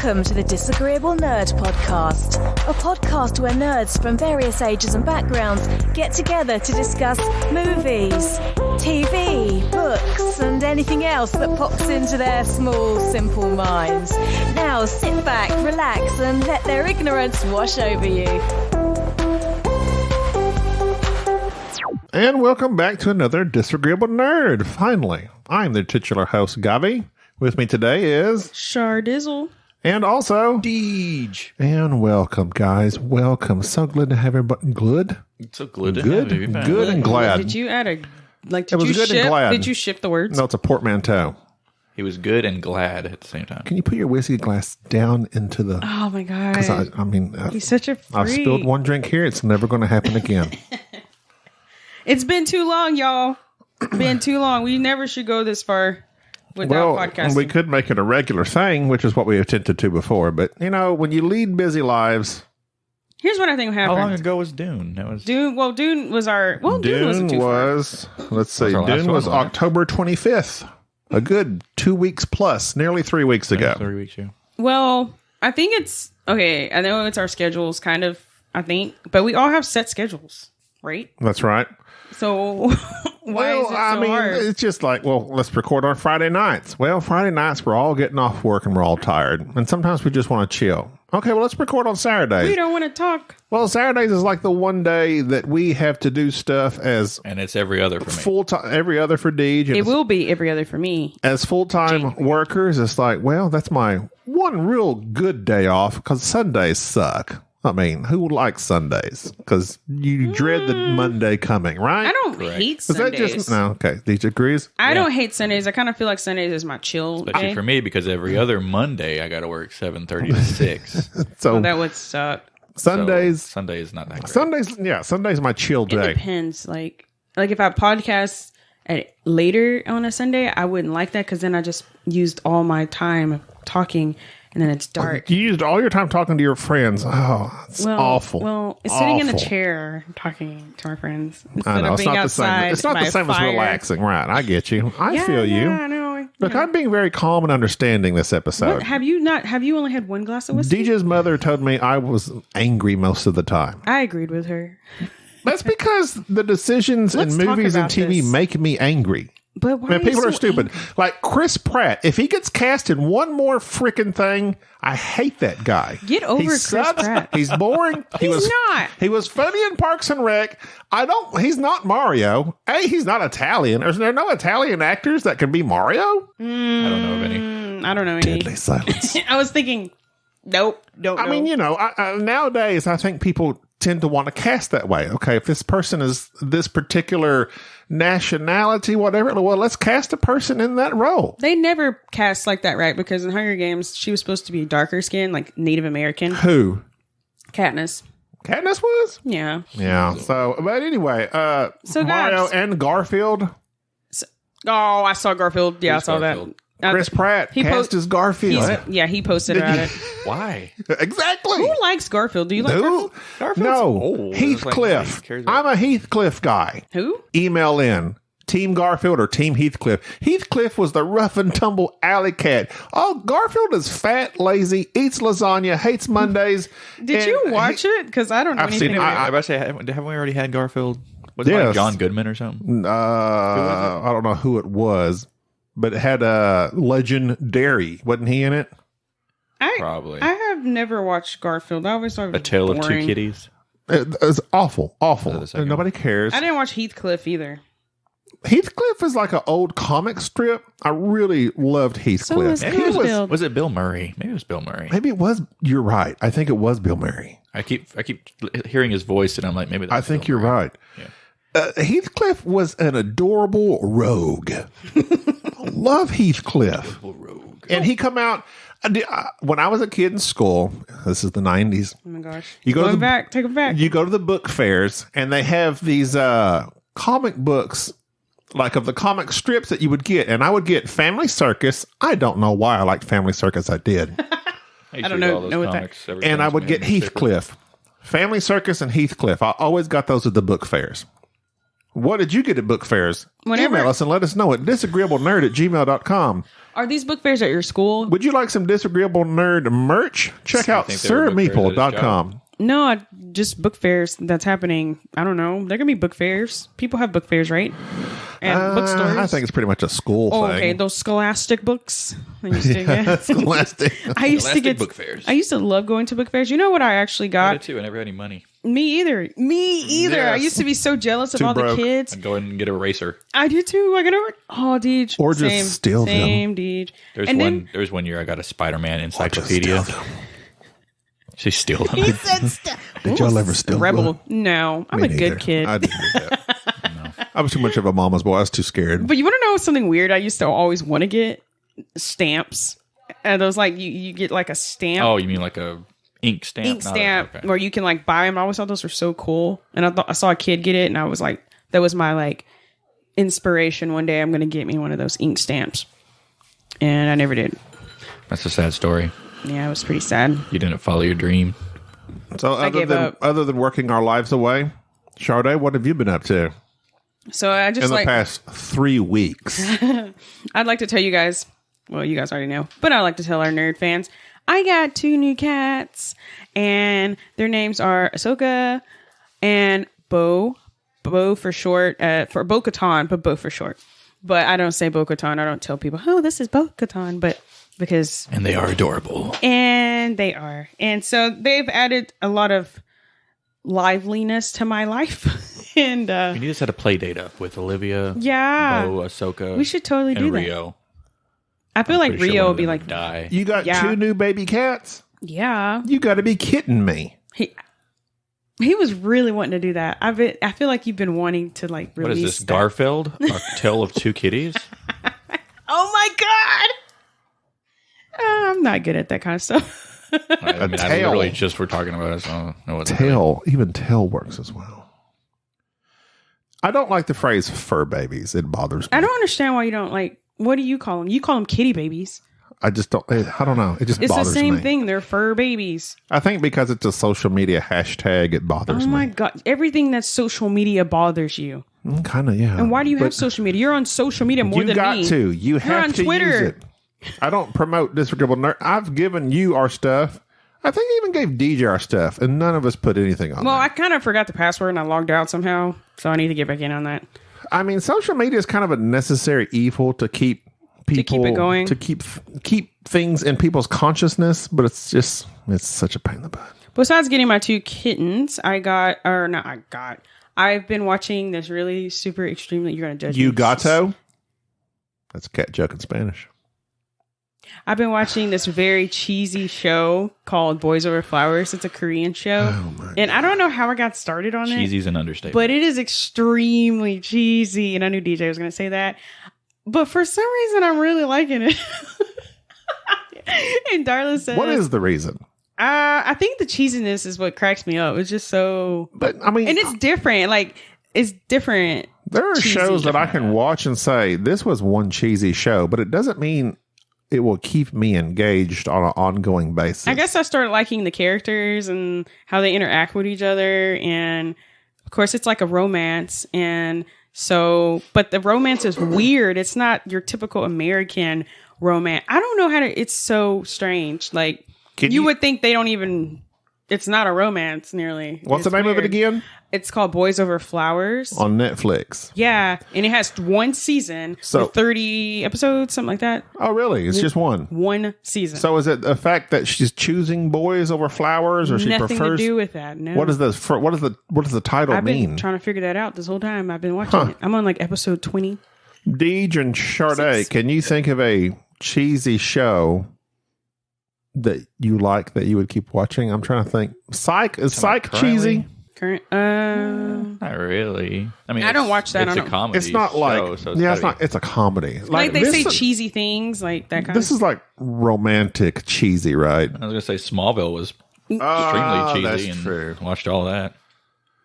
Welcome to the Disagreeable Nerd Podcast, a podcast where nerds from various ages and backgrounds get together to discuss movies, TV, books, and anything else that pops into their small, simple minds. Now sit back, relax, and let their ignorance wash over you. And welcome back to another Disagreeable Nerd. Finally, I'm the titular host, Gavi. With me today is Shardizzle. And also Deej. And welcome, guys. Welcome. So glad to have everybody. Good? So glad to Good. have you back. Good and glad. Did you add a like? It Did was you good and ship? glad. Did you ship the words? No, it's a portmanteau. He was good and glad at the same time. Can you put your whiskey glass down into the... Oh my god! 'Cause I mean... He's such a freak. I've spilled one drink here. It's never going to happen again. It's been too long, y'all. Been too long. We never should go this far without podcasting. We could make it a regular thing, which is what we attempted to before. But, you know, when you lead busy lives... Here's what I think How happened. long ago was Dune? That was Dune. Well, Dune was our. Well, Dune wasn't too far. Let's see, our last Dune was one, wasn't it? October 25th. A good 2 weeks plus, nearly 3 weeks ago. 3 weeks ago. Well, I think it's okay. I know it's our schedules, kind of. I think, but we all have set schedules, right? That's right. So why is it so hard? It's just like, well, let's record on Friday nights. Well, Friday nights, we're all getting off work and we're all tired. And sometimes we just want to chill. Okay, well, let's record on Saturdays. We don't want to talk. Well, Saturdays is like the one day that we have to do stuff as And it's every other for me. full-time, every other for Deej. It will be every other for me. As full-time workers, it's like, well, that's my one real good day off because Sundays suck. I mean, who would like Sundays? Because you dread the Monday coming, right? I don't Correct. hate Is that Sundays. just no? Okay, Deej agrees. I don't hate Sundays. I kind of feel like Sundays is my chill Especially day. for me, because every other Monday I got to work 7:30 to 6. So Well, that would suck. Sundays, So Sunday is not that great. Sunday's my chill It day. depends. Like if I podcast at later on a Sunday, I wouldn't like that because then I just used all my time talking, and then it's dark. You used all your time talking to your friends. Oh, it's awful. Well, it's sitting in a Awful. chair talking to my friends I instead know of it's being not the same. outside. It's not the by same as fire. relaxing, right? I get you. I Yeah, feel you. Yeah, I know. Look, Yeah. I'm being very calm and understanding this episode. What, have you only had one glass of whiskey? DJ's mother told me I was angry most of the time. I agreed with her. That's because the decisions in Let's talk movies and about TV this. make me angry. But why Man, people you are so stupid. angry? Like Chris Pratt, if he gets cast in one more freaking thing, I hate that guy. Get over He Chris sucks. Pratt. He's boring. He's not. He was funny in Parks and Rec. He's not Mario. He's not Italian. Is there no Italian actors that can be Mario? I don't know of any. I don't know any. Deadly silence. I was thinking, nope, don't know. I mean, you know, nowadays I think people tend to want to cast that way. Okay, if this person is this particular nationality, whatever, well, let's cast a person in that role. They never cast like that, right? Because in Hunger Games, she was supposed to be darker skin, like Native American. Who? Katniss. Katniss was? Yeah. Yeah. So, but anyway, So Mario guys- and Garfield, Oh, I saw Garfield. Yeah, Who's I saw Garfield? that. Chris Pratt he cast as Garfield. Yeah, he posted about it. Why? Exactly. Who likes Garfield? Do you like Who? Garfield? No. old. Heathcliff. It's like, cares about- I'm a Heathcliff guy. Who? Email in. Team Garfield or Team Heathcliff. Heathcliff was the rough and tumble alley cat. Oh, Garfield is fat, lazy, eats lasagna, hates Mondays. Did and you watch it? Because I don't know I've anything seen it. about I it. was about to say, haven't we already had Garfield? Was it Yes. like John Goodman or something? I don't know who it was, but it had Legendary. Wasn't he in it? Probably. I have never watched Garfield. I always thought it was A Tale of Two boring. Kitties. It's awful. Awful. the second Nobody cares. I didn't watch Heathcliff either. Heathcliff is like an old comic strip. I really loved Heathcliff. is And he was, Garfield. Was it Bill Murray? Maybe it was Bill Murray. maybe it was. You're right. I think it was Bill Murray. I keep hearing his voice, and I'm like, maybe. That's I think Bill you're Murray. right. Yeah. Heathcliff was an adorable rogue. Love Heathcliff. Rogue. And he come out when I was a kid in school. This is the 90s. Oh my gosh. You go to Going the- back. Take it back. You go to the book fairs and they have these comic books, like of the comic strips that you would get. And I would get Family Circus. I don't know why I liked Family Circus. I did. I don't know what that- And I would get Heathcliff. Family Circus and Heathcliff. I always got those at the book fairs. What did you get at book fairs? Whenever- Email us and let us know at disagreeablenerd@gmail.com. Are these book fairs at your school? Would you like some Disagreeable Nerd merch? Check out think they were book fairs at his sirmeeple.com. No, just book fairs that's happening. I don't know. They're going to be book fairs. People have book fairs, right? And bookstores. I think it's pretty much a school Oh, thing. okay. Those scholastic books. I used to get. Scholastic. I used to Scholastic get book fairs. I used to love going to book fairs. You know what I actually I got? did too. I never had any money. Me either. I Yes. used to be so jealous of Too all broke. the kids. I'd go and get a eraser. I do too. I got over. Oh, Deej. Or just steal them. Same, Deej. There And was one year I got a Spider-Man Just encyclopedia. steal them. She steal them. He said stuff. Did y'all ever steal Rebel. them? No, I'm Me a neither. good kid. I didn't do that. I was too much of a mama's boy. I was too scared. But you want to know something weird? I used to always want to get stamps. And those like you get like a stamp. Oh, you mean like a ink stamp? ink Not a- stamp okay. where you can like buy them. I always thought those were so cool, and I saw a kid get it, and I was like, that was my like inspiration. One day I'm gonna get me one of those ink stamps, and I never did. That's a sad story. Yeah, it was pretty sad. You didn't follow your dream. So gave up. other than working our lives away, Sade, what have you been up to So I just in the like past 3 weeks? I'd like to tell you guys. Well, you guys already know, but I like to tell our nerd fans. I got 2 new cats, and their names are Ahsoka and Bo. Bo for short, for Bo-Katan, but Bo for short. But I don't say Bo-Katan. I don't tell people, oh, this is Bo-Katan, but because And they are adorable. and they are. And so they've added a lot of liveliness to my life. And We need to set a play date up with Olivia, yeah, Bo, Ahsoka. we should totally and do that. Rio. I feel like Pretty sure Rio one would of be them like, would die. You got Yeah. 2 new baby cats? yeah. You got to be kidding me. He was really wanting to do that. I feel like you've been wanting to like release What is this, that. Garfield? A Tale of Two Kitties? Oh my god! I'm not good at that kind of stuff. I tail. literally just were talking about it, so I don't know what Tail, even tail works as well. I don't like the phrase fur babies. It bothers me. I don't understand why you don't like. What do you call them? You call them kitty babies. I just don't. I don't know. It just It's the bothers same me. thing. They're fur babies. I think because it's a social media hashtag, it bothers Oh my me. god! Everything that's social media bothers you. Kind of, yeah. And why do you But have social media? You're on social media more you than got me. to. You have on to Twitter. use it. I don't promote Disagreeable Nerd. I've given you our stuff. I think I even gave DJ our stuff, and none of us put anything on Well, there. I kind of forgot the password and I logged out somehow, so I need to get back in on that. I mean, social media is kind of a necessary evil to keep people it going. to keep things in people's consciousness, but it's such a pain in the butt. Besides getting my 2 kittens, I've been watching this really super extremely. You're gonna judge You me. gato? That's a cat joke in Spanish. I've been watching this very cheesy show called Boys Over Flowers. It's a Korean show. And I don't know how I got started on it, Cheesy's an understatement. but it is extremely cheesy. And I knew DJ was going to say that. But for some reason, I'm really liking it. And Darla says, What is the reason? I think the cheesiness is what cracks me up. It's just so... But I mean, And it's different. Like, it's different. there are cheesy. shows that I can watch and say this was one cheesy show, but it doesn't mean it will keep me engaged on an ongoing basis. I guess I started liking the characters and how they interact with each other. And of course, it's like a romance. And so, but the romance is weird. It's not your typical American romance. I don't know how to, it's so strange. Like, Can you you- would think they don't even, it's not a romance nearly. What's the It's name of it weird. again? It's called Boys Over Flowers. On Netflix. Yeah. And it has 1 season, So- with 30 episodes, something like that. Oh, really? It's just one. 1 season. So is it the fact that she's choosing boys over flowers, or she Nothing prefers? to do with that. No. What does the title I've been mean? trying to figure that out this whole time. I've been watching it. I'm on like episode 20. Deej and Sade, can you think of a cheesy show that you like that you would keep watching? I'm trying to think. Psych is Psych currently? cheesy? Current. Not really. I mean, I don't watch that. It's I a don't- comedy. It's not like show, so yeah, it's gotta not. It's a comedy. Like they this say is- cheesy things, like that kind This of. is like romantic cheesy, right? I was gonna say Smallville was Ah, extremely that's cheesy, and true. watched all that.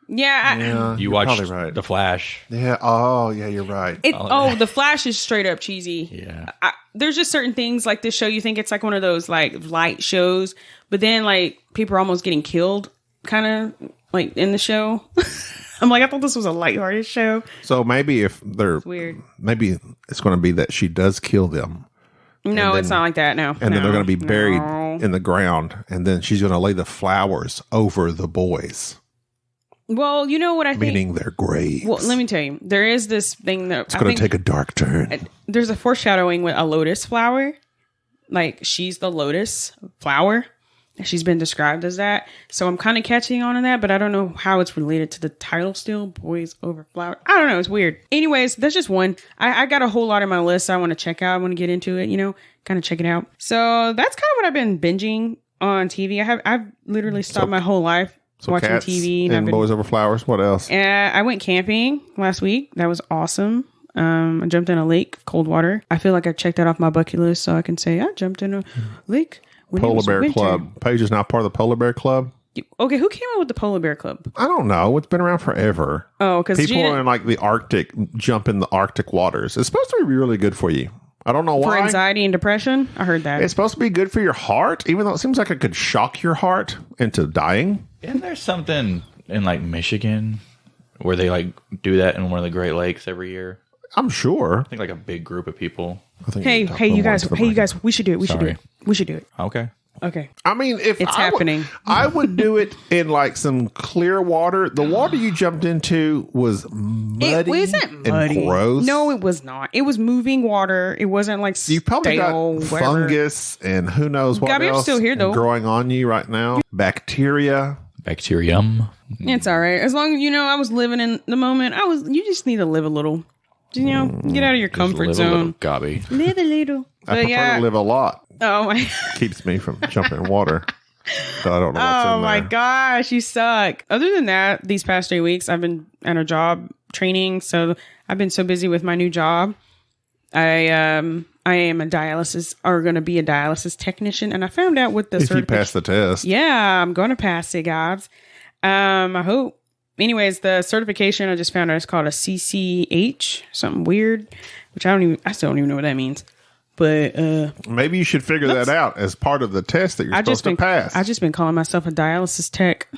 Yeah. Yeah, You you're watched probably right. The Flash. Yeah. Oh, yeah. You're right. The Flash is straight up cheesy. Yeah, There's just certain things like this show. You think it's like one of those like light shows, but then like people are almost getting killed, kind of like in the show. I'm like, I thought this was a lighthearted show. So maybe if they're Weird. maybe it's going to be that she does kill them, No, it's not like that. No. and then they're going to be No. buried in the ground, and then she's going to lay the flowers over the boys, Well, you know what I think? meaning their graves. Well, let me tell you. There is this thing that it's going to take a dark turn. there's a foreshadowing with a lotus flower. Like, she's the lotus flower. She's been described as that. So I'm kind of catching on to that, but I don't know how it's related to the title still. Boys Over Flower. I don't know. It's weird. Anyways, that's just one. I got a whole lot on my list I want to check out. I want to get into it, kind of check it out. So that's kind of what I've been binging on TV. I've literally stopped my whole life watching Cats TV. and I've been, Boys Over Flowers. What else? I went camping last week. That was awesome. I jumped in a lake, cold water. I feel like I checked that off my bucket list, so I can say I jumped in a lake. When it Polar was Bear winter. Club. Paige is now part of the Polar Bear Club. Okay, who came up with the Polar Bear Club? I don't know. It's been around forever. Oh, because People in like the Arctic jump in the Arctic waters. It's supposed to be really good for you. I don't know for why. anxiety and depression. I heard that. It's supposed to be good for your heart, even though it seems like it could shock your heart into dying. Isn't there something in like Michigan where they like do that in one of the Great Lakes every year? I'm sure. I think like a big group of people. I think Hey, you talk hey, a you little more guys, into the hey, you mic. guys, we should do it. We should do Sorry. it. We should do it. Okay. Okay. I mean, if It's happening. I would do it in like some clear water. The water you jumped into was muddy It wasn't muddy. and gross. No, it was not. It was moving water. It wasn't like You probably stale, got whatever. fungus and who knows what Gabby, I'm else still here, though. growing on you right now. Bacteria. Bacterium. It's all right. As long as I was living in the moment. You just need to live a little. Get out of your comfort Just live a little zone. gobby. Live a little. I prefer to live a lot. Oh my. Keeps me from jumping in water. So I don't know what's Oh in my there. gosh, you suck. Other than that, these past 3 weeks, I've been at a job training, so I've been so busy with my new job. I am going to be a dialysis technician, and I found out with the If you pass the test. Yeah, I'm going to pass it, guys. I hope. Anyways, the certification I just found out is called a CCH, something weird, which I still don't even know what that means. But Maybe you should figure that out as part of the test that you're supposed to pass. I've just been calling myself a dialysis tech.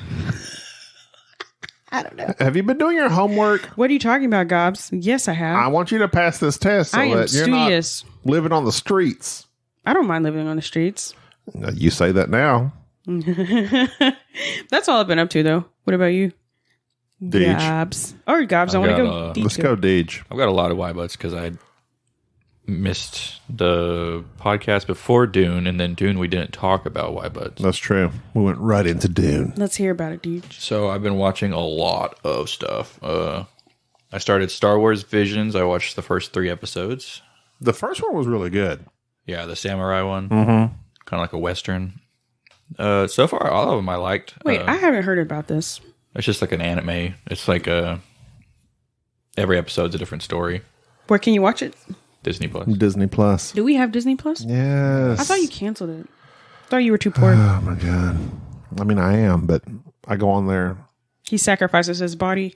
I don't know. Have you been doing your homework? What are you talking about, Gobs? Yes, I have. I want you to pass this test so I am that you're studious. not living on the streets. I don't mind living on the streets. You say that now. That's all I've been up to, though. What about you? Deej. Gobs. Or Gobs, I want to got, go deep. Let's go, Deej. I've got a lot of why buts because I missed the podcast before Dune, and then Dune we didn't talk about why buts. That's true. We went right into Dune. Let's hear about it, dude. So I've been watching a lot of stuff. I started Star Wars Visions. I watched the first 3 episodes. The first one was really good. Yeah, the samurai one. Mm-hmm. Kind of like a Western. So far, all of them I liked. Wait, I haven't heard about this. It's just like an anime. It's like every episode's a different story. Where can you watch it? Disney Plus. Disney Plus. Do we have Disney Plus? Yes. I thought you canceled it. I thought you were too poor. Oh my god. I mean, I am, but I go on there. He sacrifices his body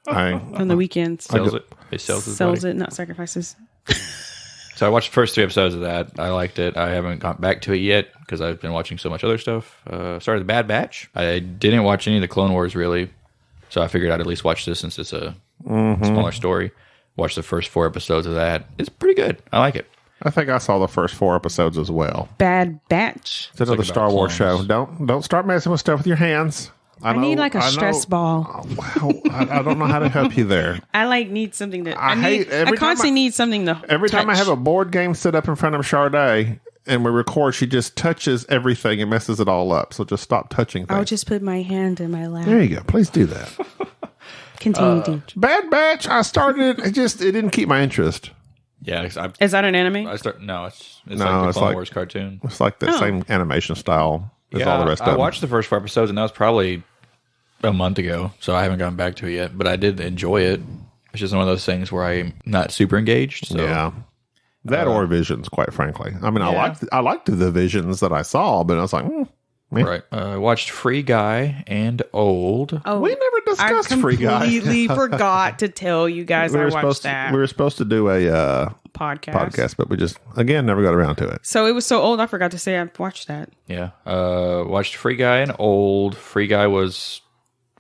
on the weekends. Sells it. He sells his Sells body. it, not sacrifices. So I watched the first 3 episodes of that. I liked it. I haven't gone back to it yet because I've been watching so much other stuff. Started the Bad Batch. I didn't watch any of the Clone Wars really, so I figured I'd at least watch this since it's a smaller story. Watched the first 4 episodes of that. It's pretty good. I like it. I think I saw the first 4 episodes as well. Bad Batch. It's another like Star about Wars show. clones. Don't start messing with stuff with your hands. I need like a stress ball. Well, I don't know how to help you there. I need something that I hate every I time constantly need something to Every time I touch. have a board game set up in front of Sade and we record, she just touches everything and messes it all up. So just stop touching things. I'll just put my hand in my lap. There you go. Please do that. Continue, dude. Bad Batch. I started. It didn't keep my interest. Yeah, Is that an anime? No, it's No, like the it's Clone like- Wars cartoon. It's like the same animation style as all the rest of I them. watched the first 4 episodes, and that was probably a month ago, so I haven't gone back to it yet. But I did enjoy it. It's just one of those things where I'm not super engaged. So. Yeah. That or Visions, quite frankly. I mean, Yeah. I liked the Visions that I saw, but I was like, Right. I watched Free Guy and Old. Oh, we never I discussed Free Guy. completely forgot to tell you guys I watched that we were supposed to do a podcast. but we just again never got around to it. So it was so old, I forgot to say I watched that. Yeah. Watched Free Guy and Old. Free Guy was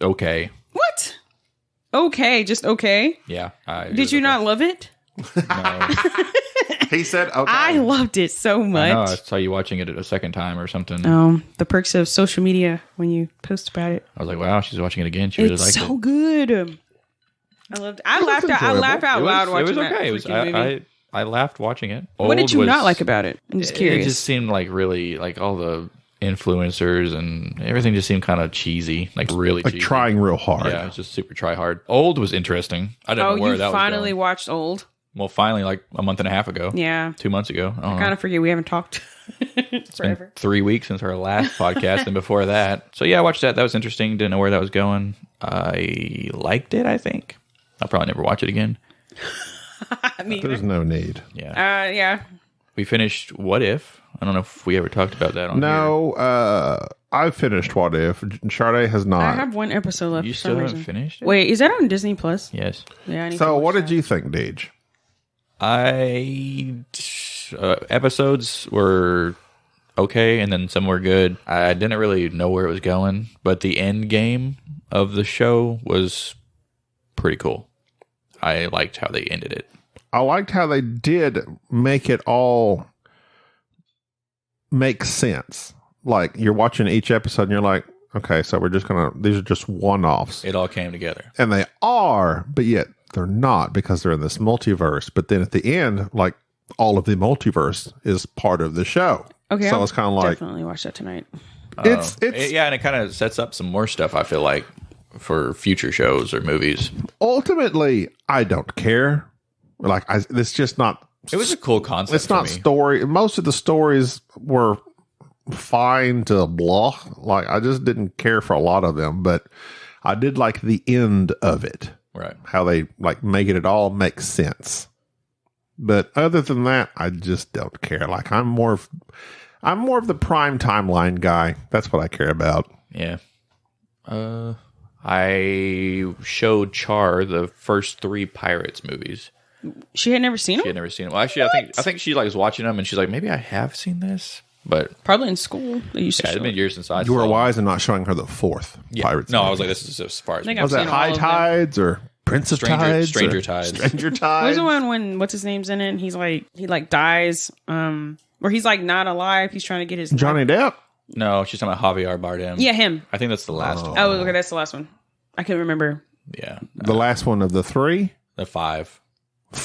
okay. What? Okay, just okay. Yeah. Did you not love it? No. He said, okay. I loved it so I know. I much. saw you watching it a second time or something. The perks of social media when you post about it. I was like, wow, she's watching it again. She really It's liked so it. good. I loved it. I laughed out loud watching It was okay. that It was. freaking movie. I laughed watching it. What did Old you was- not like about it? I'm just It curious. just seemed like really like all the influencers and everything just seemed kind of cheesy, like really like cheesy. trying real hard. Yeah, it's just super try hard. Old was interesting. I didn't know where you that finally was going. watched Old? Well, finally, like a month and a half ago. Yeah. 2 months ago. I don't know. Kind of forget we haven't talked It's forever. been 3 weeks since our last podcast and before that. So yeah, I watched that. That was interesting. Didn't know where that was going. I liked it, I think. I'll probably never watch it again. I mean, There's no need. Yeah. yeah. We finished What If. I don't know if we ever talked about that on here. No, I finished What If. Sade has not. I have one episode left You for still some haven't reason. finished it? Wait, is that on Disney Plus? Yes. Yeah. I need So to what watch did you think, Deej? Episodes were okay, and then some were good. I didn't really know where it was going, but the end game of the show was pretty cool. I liked how they ended it. I liked how they did make it all make sense. Like you're watching each episode and you're like, okay, so we're just these are just one-offs. It all came together. And they are, but yet they're not because they're in this multiverse. But then at the end, like all of the multiverse is part of the show. Okay. So I'll it's kind of like, definitely watch that tonight. it's Yeah, and it kind of sets up some more stuff, I feel like, for future shows or movies. ultimately, I don't care. Like, it's just not, It was a cool concept. it's not for me. story. Most of the stories were fine to blah. Like, I just didn't care for a lot of them, but I did like the end of it. Right. How they like making it all make sense. But other than that, I just don't care. Like I'm more of the prime timeline guy. That's what I care about. Yeah. I showed Char the first 3 Pirates movies. She had never seen She him? had never seen them. Well, actually, I think she like was watching them, and she's like, maybe I have seen this, but Probably in school. They used to yeah, show it's been it. years since I You were saw wise in not showing her the fourth Pirates. No, I movie. was like, this is as far as think Was I've that seen all High of them. Tides or Prince of Tides? Stranger or Tides. Stranger Where's Tides. the one when what's his name's in it? And he's like he dies, or he's like not alive. He's trying to get his Johnny Depp? No, she's talking about Javier Bardem. Yeah, him. I think that's the last one. Oh, okay, that's the last one. I couldn't remember. Yeah, The last one of the 3? the 5.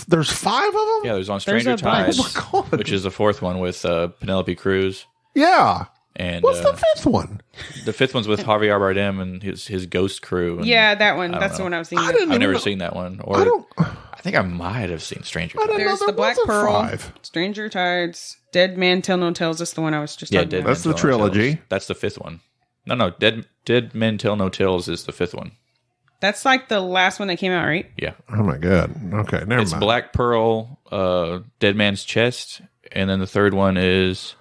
There's 5 of them? Yeah, there's on There's Stranger a bunch. Tides, Oh my God. which is the 4th one with Penelope Cruz, Yeah. and What's the 5th one? the 5th one's with Javier Bardem and his ghost crew. And Yeah, that one. don't That's the know. one I was thinking. I of. didn't I've never know. seen that one. I Or don't. I think I might have seen Stranger I Tides. didn't know There's there the Black was a Pearl, 5. Stranger Tides, Dead Man Tell No Tales. That's the one I was just Yeah, talking Dead about. That's Men the Tell No trilogy. Tales. That's the 5th one. No, Dead Men Tell No Tales is the 5th one. That's like the last one that came out, right? Yeah, Oh my God. Okay, never it's mind. Black Pearl, Dead Man's Chest, and then the 3rd one is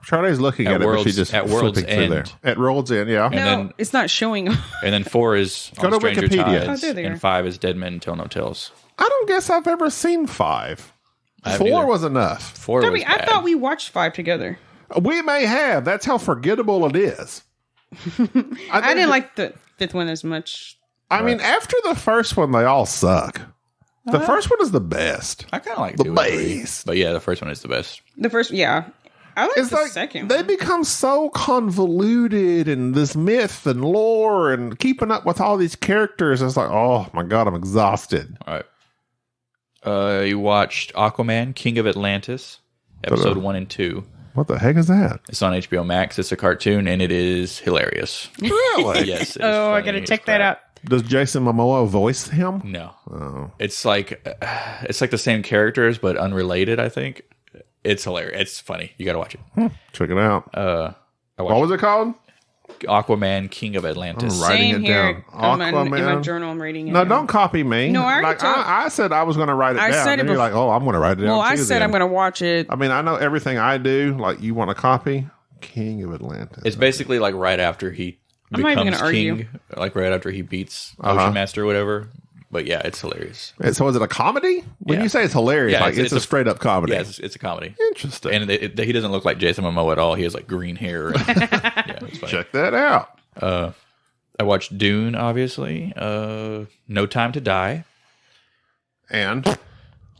Sade's looking At at it, but World's- she's just at World's flipping through there. End. At World's End, yeah. And no, then- it's not showing. and then 4 is Go on to Stranger Wikipedia. Tides, Oh, there they and are. 5 is Dead Men Tell No Tales. I don't guess I've ever seen 5. I haven't 4 either. was enough. 4 was I bad. thought we watched 5 together. We may have. That's how forgettable it is. I didn't like the 5th one as much. I mean, after the first one, they all suck. The first one is the best. I kind of like The 2 and 3. base. But yeah, the first one is the best. The first, yeah. I like It's the like second they one. become so convoluted in this myth and lore and keeping up with all these characters. It's like, oh my God, I'm exhausted. All right. You watched Aquaman, King of Atlantis, episode 1 and 2. What the heck is that? It's on HBO Max. It's a cartoon, and it is hilarious. Really? Yes. it is Oh, I funny gotta as check that crap. out. Does Jason Momoa voice him? No. Oh. It's like the same characters, but unrelated, I think. It's hilarious. It's funny. You got to watch it. Check it out. I What watched was it called? Aquaman, King of Atlantis. All right. Writing Same it here. down. In my Aquaman. journal, I'm reading it. No, down. don't copy me. No, I already like, told- I said I was going to write it I down. said it And you're bef- like, oh, I'm going to write it down. Well, I too said then. I'm going to watch it. I mean, I know everything I do. Like, you want a copy? King of Atlantis. It's basically like right after he I'm not even becomes gonna argue. king, like right after he beats Uh-huh. Ocean Master or whatever. But yeah, it's hilarious. So is it a comedy? When Yeah. you say it's hilarious, Yeah, like it's a straight up comedy. Yeah, it's a comedy. Interesting. And he doesn't look like Jason Momoa at all. He has like green hair. And, yeah, it's funny. Check that out. I watched Dune, obviously. No Time to Die. And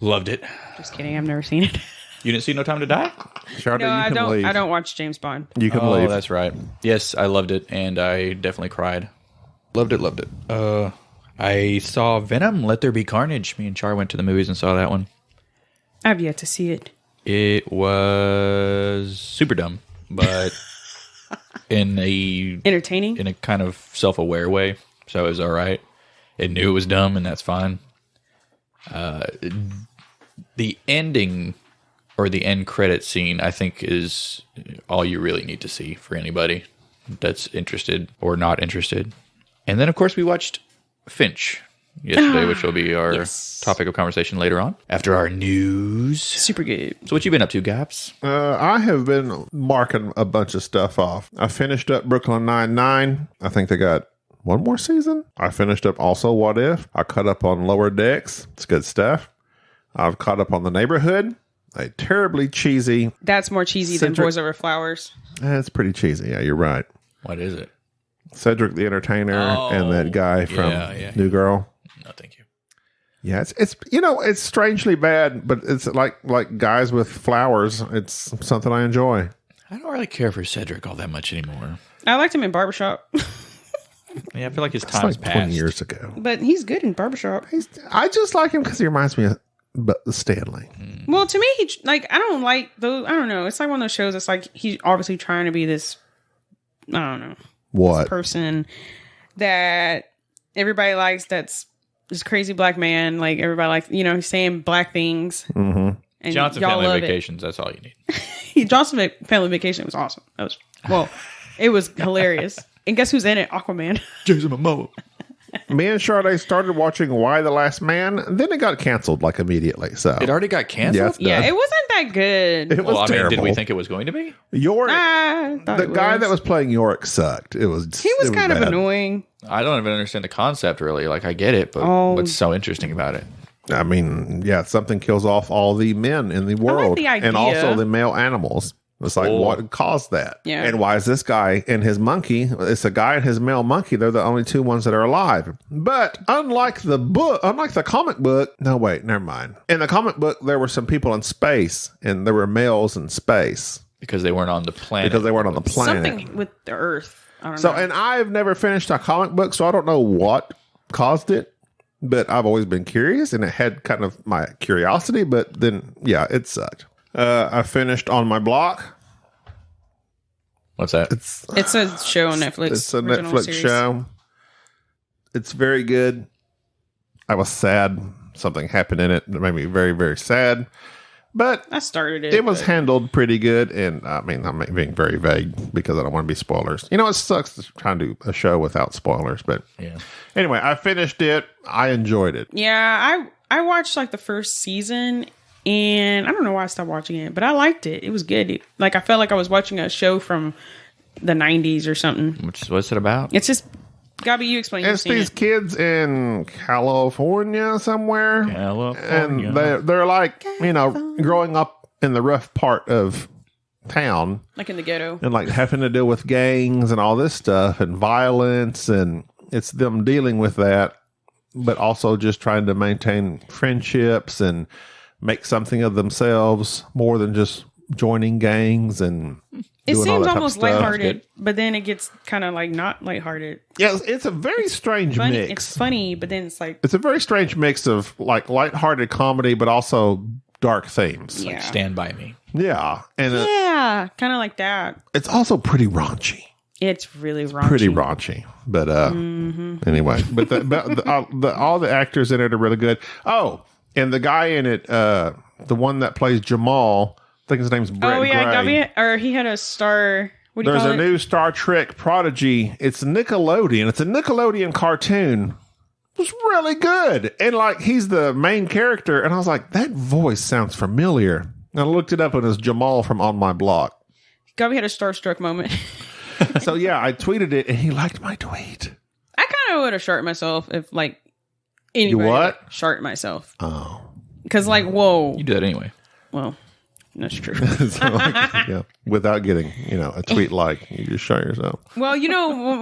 Loved it. Just kidding. I've never seen it. You didn't see No Time to Die? Charlotte, No, you I can don't. leave. I don't watch James Bond. You can Oh, leave. that's right. Yes, I loved it, and I definitely cried. Loved it. I saw Venom, Let There Be Carnage. Me and Char went to the movies and saw that one. I've yet to see it. It was super dumb, but in Entertaining. a kind of self-aware way, so it was all right. It knew it was dumb, and that's fine. The ending or the end credit scene, I think, is all you really need to see for anybody that's interested or not interested. And then, of course, we watched Finch yesterday, which will be our topic of conversation later on after our news. Super good. So what you been up to, Gaps? I have been marking a bunch of stuff off. I finished up Brooklyn Nine-Nine. I think they got one more season. I finished up also What If. I caught up on Lower Decks. It's good stuff. I've caught up on The Neighborhood. A terribly cheesy. That's more cheesy than Boys Over Flowers. It's pretty cheesy. Yeah, you're right. What is it? Cedric the Entertainer and that guy from yeah. New Girl. No, thank you. Yeah, it's it's strangely bad, but it's like Guys with Flowers. It's something I enjoy. I don't really care for Cedric all that much anymore. I liked him in Barbershop, Yeah, I feel like his It's time's like passed. 20 years ago. but he's good in Barbershop. I just like him because he reminds me of Stanley. Well, to me, I don't like those. I don't know. It's like one of those shows. It's like he's obviously trying to be this. I don't know. What? Person that everybody likes. That's this crazy black man. Like everybody likes. He's saying black things. Mm-hmm. And Johnson y'all Family love Vacations, that's all you need. it. Johnson Family Vacation was awesome. It was hilarious. And guess who's in it? Aquaman. Jason Momoa. Me and Sade started watching Why the Last Man, then it got canceled like immediately. So It already got canceled? Yes, Yeah, does. it wasn't that good. It was Well, I mean, terrible. did we think it was going to be? Yorick, I thought the it guy that was playing Yorick sucked. He was it kind of bad. annoying. I don't even understand the concept, really. Like, I get it, but what's so interesting about it? I mean, yeah, something kills off all the men in the world, the idea. and also the male animals. It's like, what caused that? Yeah. And why is this guy and his monkey? It's a guy and his male monkey. They're the only two ones that are alive. But unlike the comic book, no, wait, never mind. In the comic book, there were some people in space, and there were males in space Because they weren't on the planet. because they weren't on the planet. Something with the Earth. I don't So, know. and I've never finished a comic book, so I don't know what caused it. But I've always been curious, and it had kind of my curiosity. But then, yeah, it sucked. I finished On My Block. What's that? It's It's a show on Netflix. It's a original Netflix series. show. It's very good. I was sad. Something happened in it that made me very, very sad. But I started it. it was but- handled pretty good. And I mean, I'm being very vague because I don't want to be spoilers. It sucks to try and do a show without spoilers. But Yeah. anyway, I finished it. I enjoyed it. Yeah, I watched like the first season, and I don't know why I stopped watching it, but I liked it. It was good. I felt like I was watching a show from the 90s or something. What's it about? It's just, Gabby, you explain. You've It's seen these it. kids in California somewhere. California. And they're like, growing up in the rough part of town. Like in the ghetto. And like having to deal with gangs and all this stuff and violence, and it's them dealing with that, but also just trying to maintain friendships and make something of themselves more than just joining gangs and It doing all seems that type of almost stuff. lighthearted, but then it gets kind of like not lighthearted. Yeah, it's a very strange Funny. mix. It's funny, but then it's like, It's a very strange mix of like lighthearted comedy, but also dark themes. yeah. Stand By Me. Yeah, and Yeah, kind of like that. it's also pretty raunchy. It's really raunchy. Pretty raunchy, but anyway, but all the actors in it are really good. Oh, and the guy in it, the one that plays Jamal, I think his name's Brett Oh yeah, Gray. Gabby, or he had a star. What do you There's call a it? new Star Trek Prodigy. It's Nickelodeon. It's a Nickelodeon cartoon. It was really good, and like he's the main character, and I was like, that voice sounds familiar. And I looked it up, and it's Jamal from On My Block. Gabby had a starstruck moment. So yeah, I tweeted it, and he liked my tweet. I kind of would have sharted myself if like anybody what? shart myself Oh. because like whoa, You do that anyway. well, That's true. So, yeah, without getting, a tweet like, you just shot yourself. Well,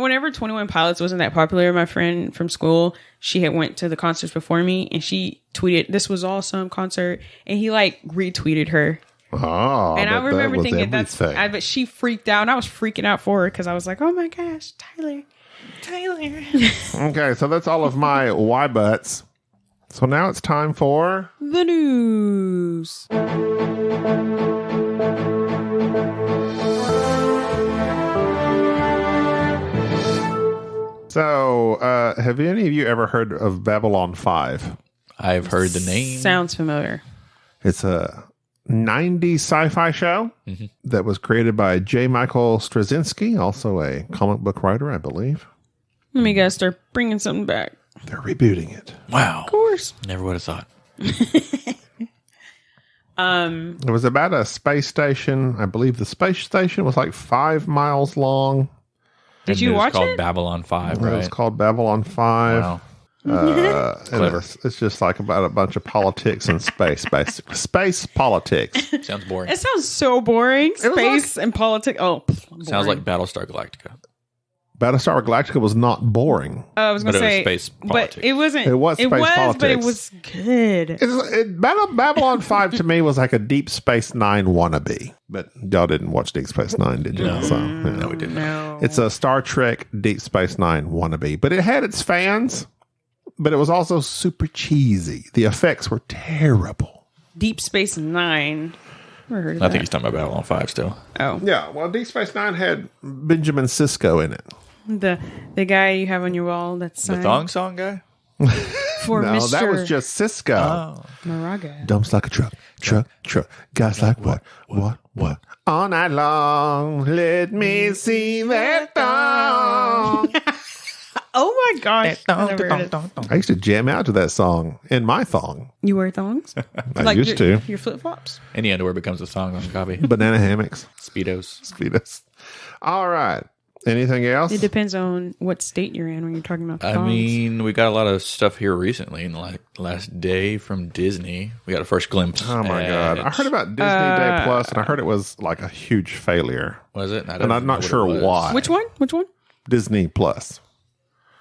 whenever 21 Pilots wasn't that popular, my friend from school, she had went to the concerts before me, and she tweeted, "This was awesome concert," and he retweeted her. Oh, And I remember was thinking everything. I bet she freaked out, and I was freaking out for her because I was like, "Oh my gosh, Tyler." Okay, so that's all of my why butts. So now it's time for The news. So, have any of you ever heard of Babylon 5? I've heard the name. Sounds familiar. It's a 90s sci-fi show that was created by J. Michael Straczynski, also a comic book writer, I believe. Let me guess, they're bringing something back. They're rebooting it. Wow. Of course. Never would have thought. It was about a space station. I believe the space station was like 5 miles long. Did you watch It's called it? Babylon 5, It was right? called Babylon 5. Wow. And Clever. it's just like about a bunch of politics in space, basically. Space politics. Sounds boring. It sounds so boring. was Space and politics. Oh, Sounds like Battlestar Galactica. Battlestar Galactica was not boring. I was going to But it was say, space but politics. it wasn't. It was space but it politics. was good. Babylon 5 to me was like a Deep Space Nine wannabe. But y'all didn't watch Deep Space Nine, did you? No. So, No, we didn't. No, It's a Star Trek Deep Space Nine wannabe. But it had its fans, but it was also super cheesy. The effects were terrible. Deep Space Nine. Never heard of I that. think he's talking about Babylon 5 still. Oh, Yeah, well, Deep Space Nine had Benjamin Sisko in it. the guy you have on your wall. That's The thong song guy? for No, Mr. that was just Sisko. Oh. Moraga. Dumps like a truck. Guys like what? All night long, let me see that thong. Oh my gosh! I never heard it. I used to jam out to that song in my thong. You wear thongs? I used to. Your flip flops. Any underwear becomes a song on copy. Banana hammocks. Speedos. Speedos. All right. Anything else? It depends on what state you're in when you're talking about thongs. I mean, we got a lot of stuff here recently in the last day from Disney. We got a first glimpse. Oh my God. I heard about Disney Day Plus and I heard it was like a huge failure. Was it? And I'm not sure why. Which one? Disney Plus.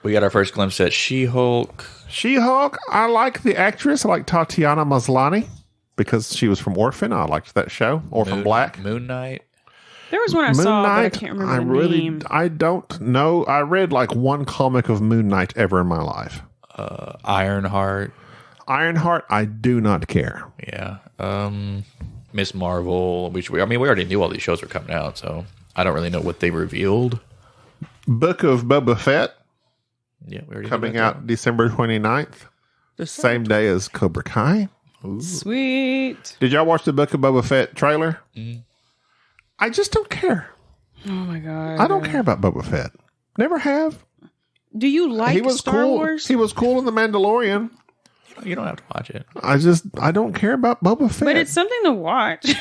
We got our first glimpse at She-Hulk. She-Hulk, I like the actress. I like Tatiana Maslany because she was from Orphan. I liked that show. Orphan Black. Moon Knight. There was one I Moon saw, but I Knight, can't remember the name. I don't know. I read like one comic of Moon Knight ever in my life. Ironheart. Ironheart, I do not care. Yeah. Miss Marvel. We already knew all these shows were coming out, so I don't really know what they revealed. Book of Boba Fett Yeah, we already knew coming about out December 29th. that. Same day as Cobra Kai. Sweet. Did y'all watch the Book of Boba Fett trailer? Mm-hmm. I just don't care. Oh my god. I don't care about Boba Fett. Never have. Do you like He was Star cool. Wars? He was cool in The Mandalorian. You don't have to watch it. I don't care about Boba Fett. But it's something to watch.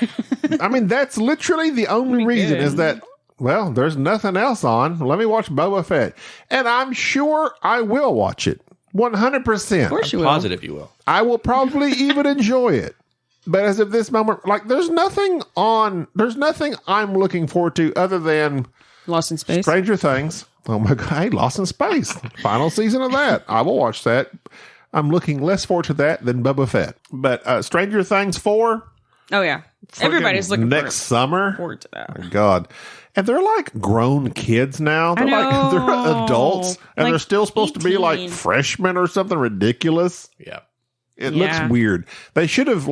I mean, that's literally the only reason good. is that, well, there's nothing else on. Let me watch Boba Fett. And I'm sure I will watch it. 100%. Of course you will. Positive, you will. I will probably even enjoy it. But as of this moment, like, there's nothing I'm looking forward to other than Lost in Space. Stranger Things. Oh my God. Hey, Lost in Space. Final season of that. I will watch that. I'm looking less forward to that than Boba Fett. But Stranger Things 4. Oh yeah. Everybody's looking next summer. forward to that. God. And they're like grown kids now. They're know. they're adults. And Like they're still supposed to be like 18. freshmen or something ridiculous. Yeah. It Yeah. looks weird. They should have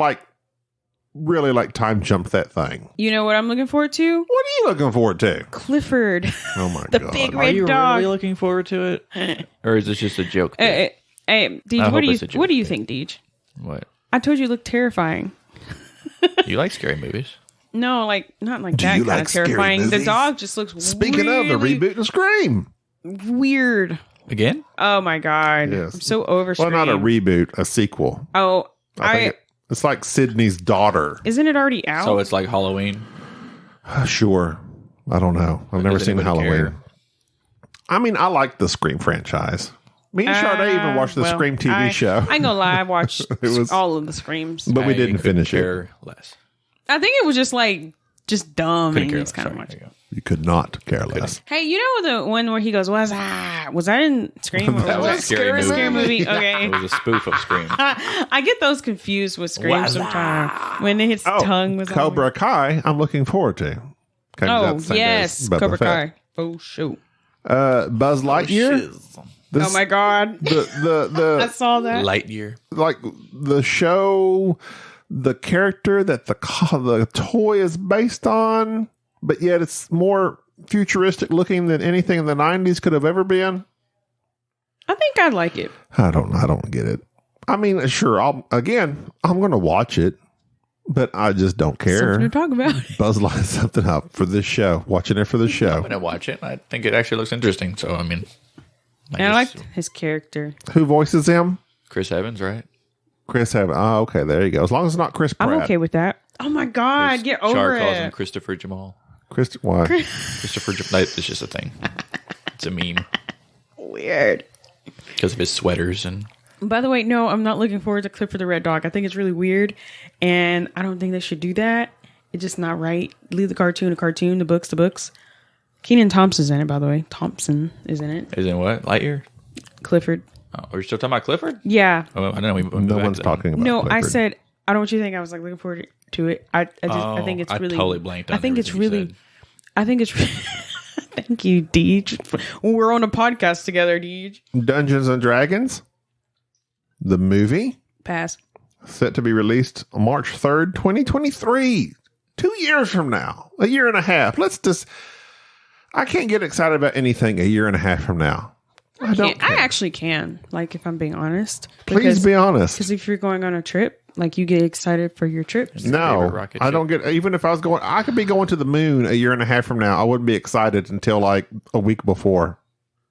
really time jumped that thing. You know what I'm looking forward to? What are you looking forward to? Clifford. Oh my The God. big Are red you dog. really looking forward to it? Or is this just a joke? Hey, Deej, I what hope do you it's a joke what do you thing. think, Deej? What? I told you you look terrifying. You like scary movies? No, not like Do that you kind like of scary terrifying. The movies? dog just looks Speaking of the really reboot of Scream. weird. Again? Oh my god. Yes. I'm so over Well, not a Scream. reboot, a sequel. Oh, I think it's like Sydney's daughter. isn't it already out? So it's like Halloween. Sure. I don't know. I've never Does seen anybody Halloween. care? I mean, I like the Scream franchise. Me and Sade even watched the well, Scream TV show. I ain't gonna lie, I watched was- all of the Screams. But we I didn't couldn't finish it. care less. I think it was just like dumb Couldn't and care it's kind of less. much. Sorry, there you go. You could not care less. Hey, you know the one where he goes, was that in Scream? Or That was a scary Scary movie. It Okay. was a spoof of Scream. I get those confused with Scream Was sometimes. When his Oh, tongue was Cobra Kai, I'm looking forward to. Came out Oh, the same day yes. as Boba Cobra Fett. Kai. Oh, shoot. Buzz Lightyear. Oh, my God. The I saw that. Lightyear. like the show, the character that the toy is based on, but yet it's more futuristic looking than anything in the 90s could have ever been. I think I'd like it. I don't get it. I mean, sure, I'm going to watch it, but I just don't care. Something to talk about. Buzz lines something up for this show. Watching it for the I'm show. gonna watch it. I think it actually looks interesting. So I mean, And I liked his character. Who voices him? Chris Evans, right? Chris Evans. Oh, okay, there you go. As long as it's not Chris Pratt. I'm okay with that. Oh, my God. Get over Char calls him it. Christopher Jamal. Why? Christopher Jamal. It's just a thing. It's a meme Weird. because of his sweaters and. By the way, no, I'm not looking forward to Clifford the Red Dog. I think it's really weird, and I don't think they should do that. It's just not right. Leave the cartoon a cartoon, the books the books. Kenan Thompson's in it, by the way. Thompson is in it. Is in what? Lightyear? Clifford. Oh, are you still talking about Clifford? Yeah. Oh, I don't know. We moved No back one's to that. talking about No, I Clifford. said I don't want you to think I was like looking forward to it. I think it's I really. totally blanked on I think it's everything you really. said. I think it's. Thank you, Deej. We're on a podcast together, Deej. Dungeons and Dragons, the movie, Pass. set to be released on March 3rd, 2023. 2 years from now. A year and a half. I can't get excited about anything a year and a half from now. I don't I care. actually can, like, if I'm being honest. Please be honest. Because if you're going on a trip, like, you get excited for your trips. No, favorite rocket I ship? don't get. Even if I was going, I could be going to the moon a year and a half from now. I wouldn't be excited until like a week before.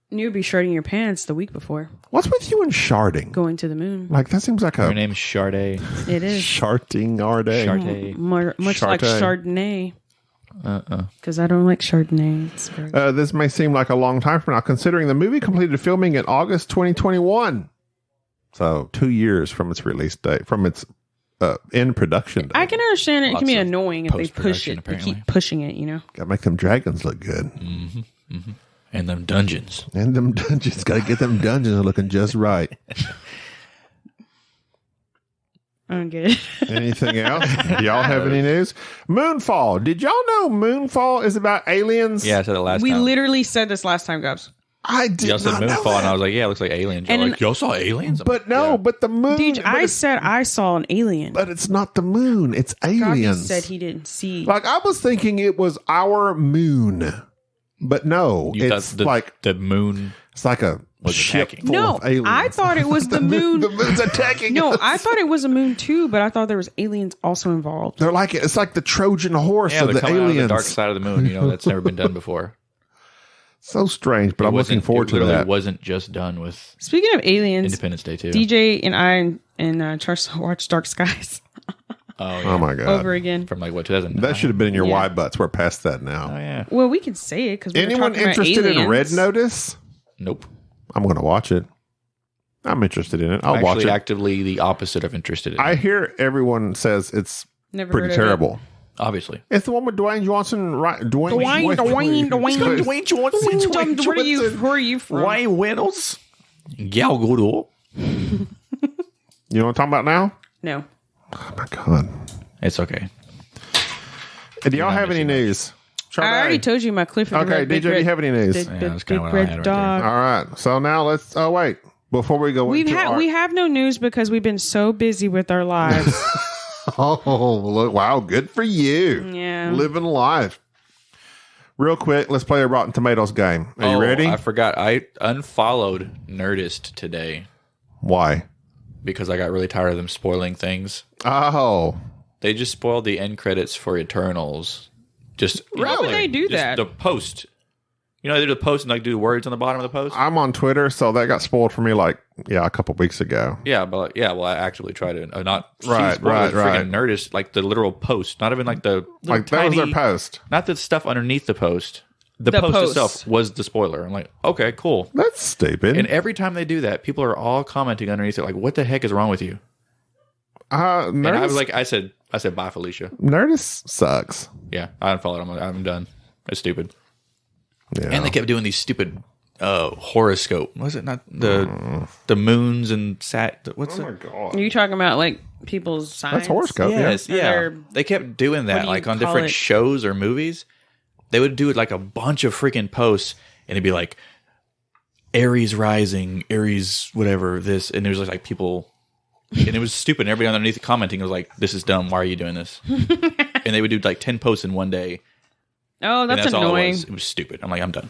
You'd be sharding your pants the week before What's with you and sharding? going to the moon. Like that seems like Her a name's Sade. It is. sharting our day. Sade. Much like Chardonnay. Chardonnay. Because I don't like Chardonnay. It's very This may seem like a long time from now, considering the movie completed filming in August 2021. So 2 years from its release date, from its end production date. I can understand it. It can be Lots of annoying if they push post-production, it. They apparently. keep pushing it, you know? Gotta make them dragons look good. And them dungeons. And them dungeons, gotta get them dungeons looking just right. I don't get it. Anything else? Do y'all have any news? Moonfall. Did y'all know Moonfall is about aliens? Yeah, I said it last We time. literally said this last time, Gubs. I did Y'all said not know Moonfall, and I that. was like, yeah, it looks like aliens. Y'all And like, y'all saw aliens? I'm But like, no, yeah. but the moon. Deej, but I it's- said I saw an alien. but it's not the moon. It's Gubby aliens. said he didn't see. Like I was thinking it was our moon, but no, You it's thought like the moon it's like a was ship attacking. full No, of aliens. I thought it was the moon. The moon's attacking. No, us. I thought it was a moon too, but I thought there was aliens also involved. They're like it's like the Trojan horse Yeah, of they're the coming out of aliens. the dark side of the moon. You know, that's never been done before. So strange, but I'm looking forward it to literally that. wasn't just done with Speaking of aliens, Independence Day, too. DJ and I and Charles watched Dark Skies Oh, yeah. Oh my god, over again. From like, what, 2009? that should have been in your Yeah. Y butts. We're past that now. Oh, yeah. Well, we can say it because Anyone interested in Red Notice? Nope. I'm going to watch it. I'm interested in it. I'll I'm watch actually it. actively the opposite of interested in I it, hear everyone says it's Never pretty heard of it. terrible. obviously. It's the one with Dwayne Johnson, right? Dwayne Johnson. Where are you from? Ryan Reynolds. Gal Gadot. You know what I'm talking about now? No. Oh my god. It's okay. Do y'all not have any missing news? I already told you my Clifford. the Okay, Red- Big DJ, do you Red- have any news? Big, Yeah, big, that's kinda big what I red had right dog. All right. So now let's. Oh wait, before we go into our, We have no news because we've been so busy with our lives. Oh, look, wow, good for you. Yeah. Living life. Real quick, let's play a Rotten Tomatoes game. Are you ready? I forgot. I unfollowed Nerdist today Why? because I got really tired of them spoiling things. Oh, They just spoiled the end credits for Eternals. Just Why would they do just that? The post. You know, they do the post and like do the words on the bottom of the post. I'm on Twitter, so that got spoiled for me like, a couple weeks ago. Yeah, but well, I actively try to not Right, spoil right, the freaking right. Nerdist, like the literal post, not even like the Like, that was tiny, their post. not the stuff underneath the post. The The post post. itself was the spoiler. I'm like, okay, cool. That's stupid. And every time they do that, people are all commenting underneath it, like, "What the heck is wrong with you?" And I was like, I said, I said bye, Felicia. Nerdist sucks. Yeah, I unfollowed. I'm done. It's stupid. Yeah. And they kept doing these stupid horoscope. Was it not the moons and what's Oh my it? god. Are you talking about like people's signs? That's horoscope. Yes, Or yeah. their- They kept doing What that do like you on call different it? shows or movies. They would do it like a bunch of freaking posts, and it'd be like Aries rising, Aries whatever this, and there's like people, and it was stupid. And everybody underneath commenting was like, "This is dumb. Why are you doing this?" And they would do like 10 posts in one day. Oh, And that's that's all it annoying. was. It was stupid. I'm like, I'm done.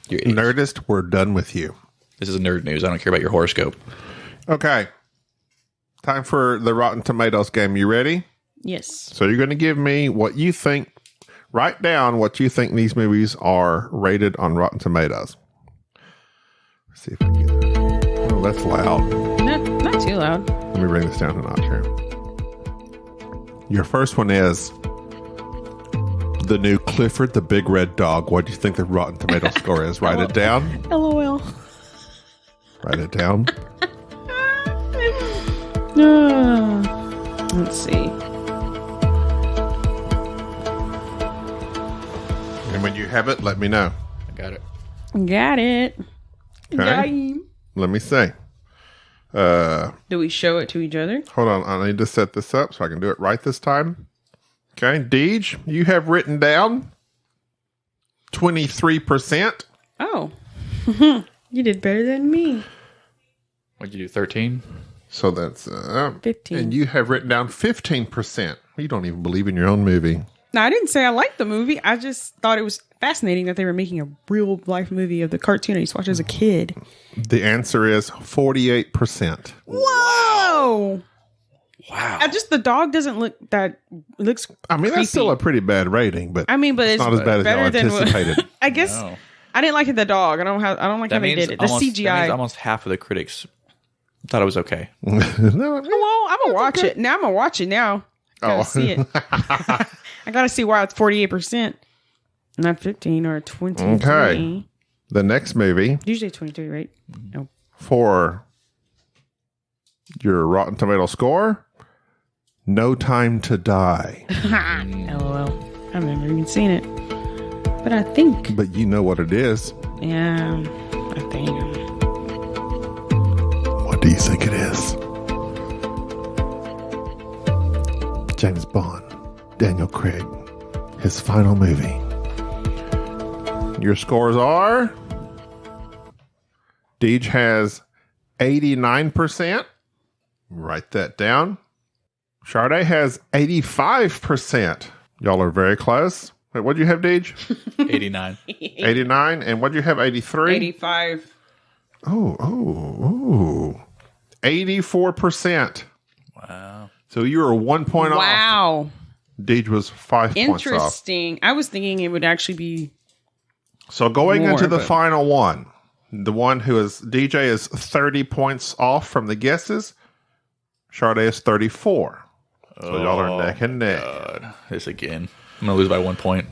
You're idiots. Nerdist, we're done with you. This is nerd news. I don't care about your horoscope. Okay. Time for the Rotten Tomatoes game. You ready? Yes. So you're going to give me what you think. Write down what you think these movies are rated on Rotten Tomatoes. Let's see if I can get it. Oh, that's loud. Not too loud. Let me bring this down a notch here. Your first one is the new Clifford the Big Red Dog. What do you think the Rotten Tomato score is? Write it down. LOL. Write it down. Let's see. And when you have it, let me know. I got it. Got it. Okay. Got him. Let me see. Do we show it to each other? Hold on. I need to set this up so I can do it right this time. Okay. Deej, you have written down 23%. Oh. You did better than me. What'd you do? 13? So that's 15. And you have written down 15%. You don't even believe in your own movie. No, I didn't say I liked the movie. I just thought it was fascinating that they were making a real life movie of the cartoon I used to watch as a kid. The answer is 48%. Whoa! Wow. The dog doesn't look that. It looks. I mean, that's still a pretty bad rating, but I mean, but it's not as bad as y'all better than what- anticipated. I guess No. I didn't like the dog. I don't like how they did it. The almost, CGI. That means almost half of the critics thought it was okay. No, Well, I'm gonna watch it now. I'm gonna watch it now. Gotta Oh. see it. I gotta see why it's 48%, not 15 or 23. Okay. The next movie Usually 23, right? No. for your Rotten Tomato score, No Time to Die. LOL. I've never even seen it, but I think, But you know what it is. yeah, I think. What do you think it is? James Bond, Daniel Craig, his final movie. Your scores are Deej has 89%. Write that down. Sade has 85%. Y'all are very close. Wait, what'd you have, Deej? 89. 89. And what'd you have, 83? 85. Oh. 84%. Wow. So you were 1 point off. Wow. Deej was 5 points off. Interesting. I was thinking it would actually be. So going More, into the but- final one, the one who is DJ is 30 points off from the guesses. Sade is 34. So y'all are neck and neck. God. This again. I'm going to lose by 1 point.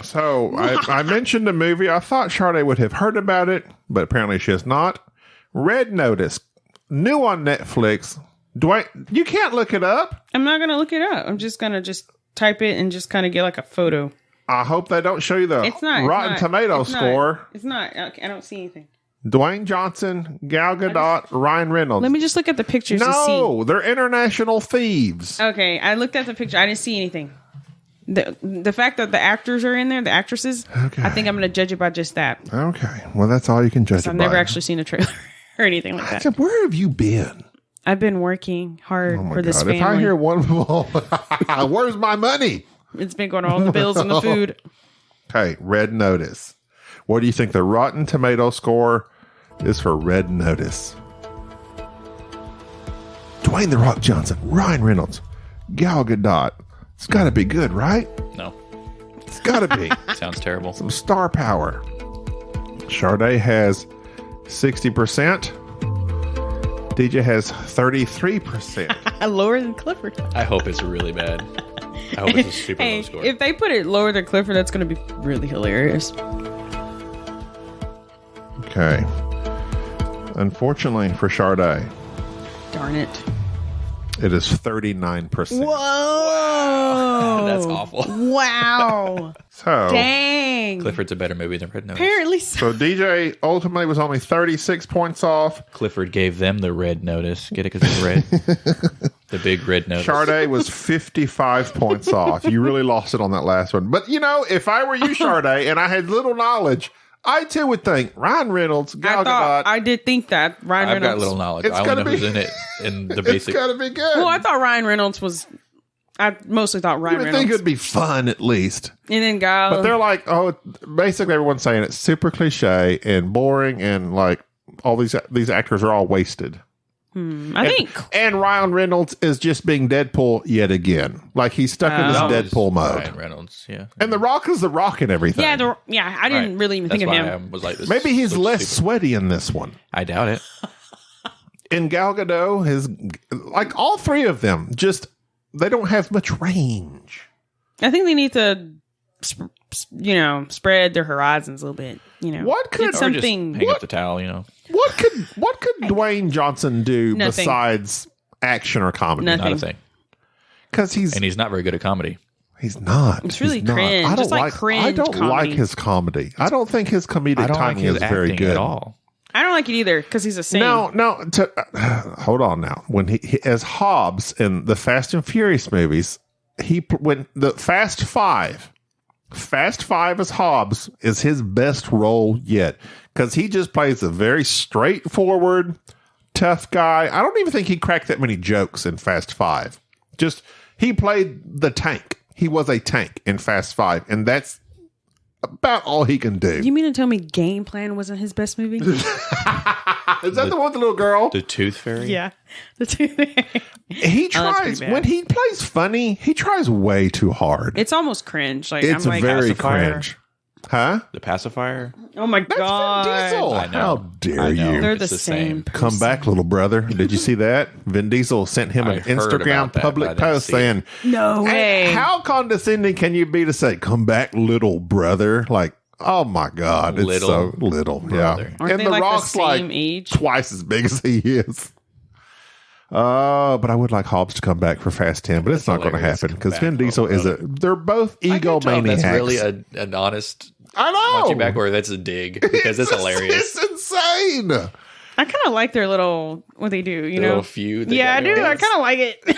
So I mentioned the movie. I thought Sade would have heard about it, but apparently she has not. Red Notice, new on Netflix. Dwayne, you can't look it up. I'm not going to look it up. I'm just going to just type it and just kind of get like a photo. I hope they don't show you the It's not. Rotten Tomato score. It's not. I don't see anything. Dwayne Johnson, Gal Gadot, Ryan Reynolds. Let me just look at the pictures to see. No, they're international thieves. Okay, I looked at the picture. I didn't see anything. The fact that the actors are in there, the actresses, Okay. I think I'm going to judge it by just that. Okay, well that's all you can judge. I've it never by. actually seen a trailer or anything like that. Where have you been? I've been working hard Oh my for this god! family. If I hear one, where's my money? It's been going on all the bills and the food. Okay, Red Notice. What do you think the Rotten Tomato score is for Red Notice? Dwayne The Rock Johnson, Ryan Reynolds, Gal Gadot. It's got to be good, right? No. It's got to be. Sounds terrible. Some star power. Sade has 60%. DJ has 33%. Lower than Clifford. I hope it's really bad. I hope it's a super Hey, low score. if they put it lower than Clifford, that's going to be really hilarious. Okay. Unfortunately for Sade, Darn it. It is 39%. Whoa. That's awful. Wow. So, Dang. Clifford's a better movie than Red Notice. Apparently so. so DJ ultimately was only 36 points off. Clifford gave them the Red Notice. Get it because it's red? The big Red Notice. Sade was 55 points off. You really lost it on that last one. But, you know, if I were you, Sade, and I had little knowledge, I too would think Ryan Reynolds, Gal Gadot. I did think that Ryan I've Reynolds. got little knowledge. It's I only gonna know be- who's in it in the It's basic. got to be good. Well, I thought Ryan Reynolds was. I mostly thought you Ryan would Reynolds. think it'd be fun at least. And then Gal. But they're like, oh, basically everyone's saying it's super cliche and boring, and like all these actors are all wasted. I think. And Ryan Reynolds is just being Deadpool yet again. Like he's stuck in this That was Deadpool mode. Ryan Reynolds, yeah. And The Rock is The Rock and everything. Yeah, I didn't Right. really even That's think of why him. I was like, this Maybe he's looks less stupid. sweaty in this one. I doubt it. And Gal Gadot is like all three of them. Just they don't have much range. I think they need to, spread their horizons a little bit. What could Get Or something. just hang up the towel, you know. what could Dwayne Johnson do Nothing. besides action or comedy? Nothing. Not a thing. Because And he's not very good at comedy. he's not. It's really He's not. cringe. I don't Just like cringe I don't comedy. like his comedy. I don't think his comedic I don't like timing his is very acting good at all. I don't like it either because he's a saint. No. Hold on now. When he as Hobbs in the Fast and Furious movies, when the Fast Five as Hobbs is his best role yet because he just plays a very straightforward, tough guy. I don't even think he cracked that many jokes in Fast Five. Just he played the tank. He was a tank in Fast Five, and that's about all he can do. You mean to tell me Game Plan wasn't his best movie? Is that the one with the little girl? The Tooth Fairy? Yeah. The two. He Oh, that's tries pretty bad. when he plays funny. He tries way too hard. It's almost cringe. Like It's I'm like, very pacifier. cringe, huh? The Pacifier? oh my That's god, Vin Diesel. I know. How dare I know. you? they're It's the the same. same. person. Come back, little brother. Did you see that? Vin Diesel sent him I an heard Instagram about that, but I public didn't post see it. saying, No way. "Hey, how condescending can you be to say, come back, little brother? Like, oh my God, it's Little so little. brother. Yeah. Aren't and they The like Rock's the same like age? twice as big as he is. But I would like Hobbs to come back for Fast 10, but it's not going to hilarious. happen because Come Vin back, Diesel little is they're both I can't tell if egomaniacs. that's really an honest I know. watching back, or that's a dig because it's hilarious. It's insane. I kind of like their little what they do. You The know, little feud. they yeah, I got do. going. I kind of like it.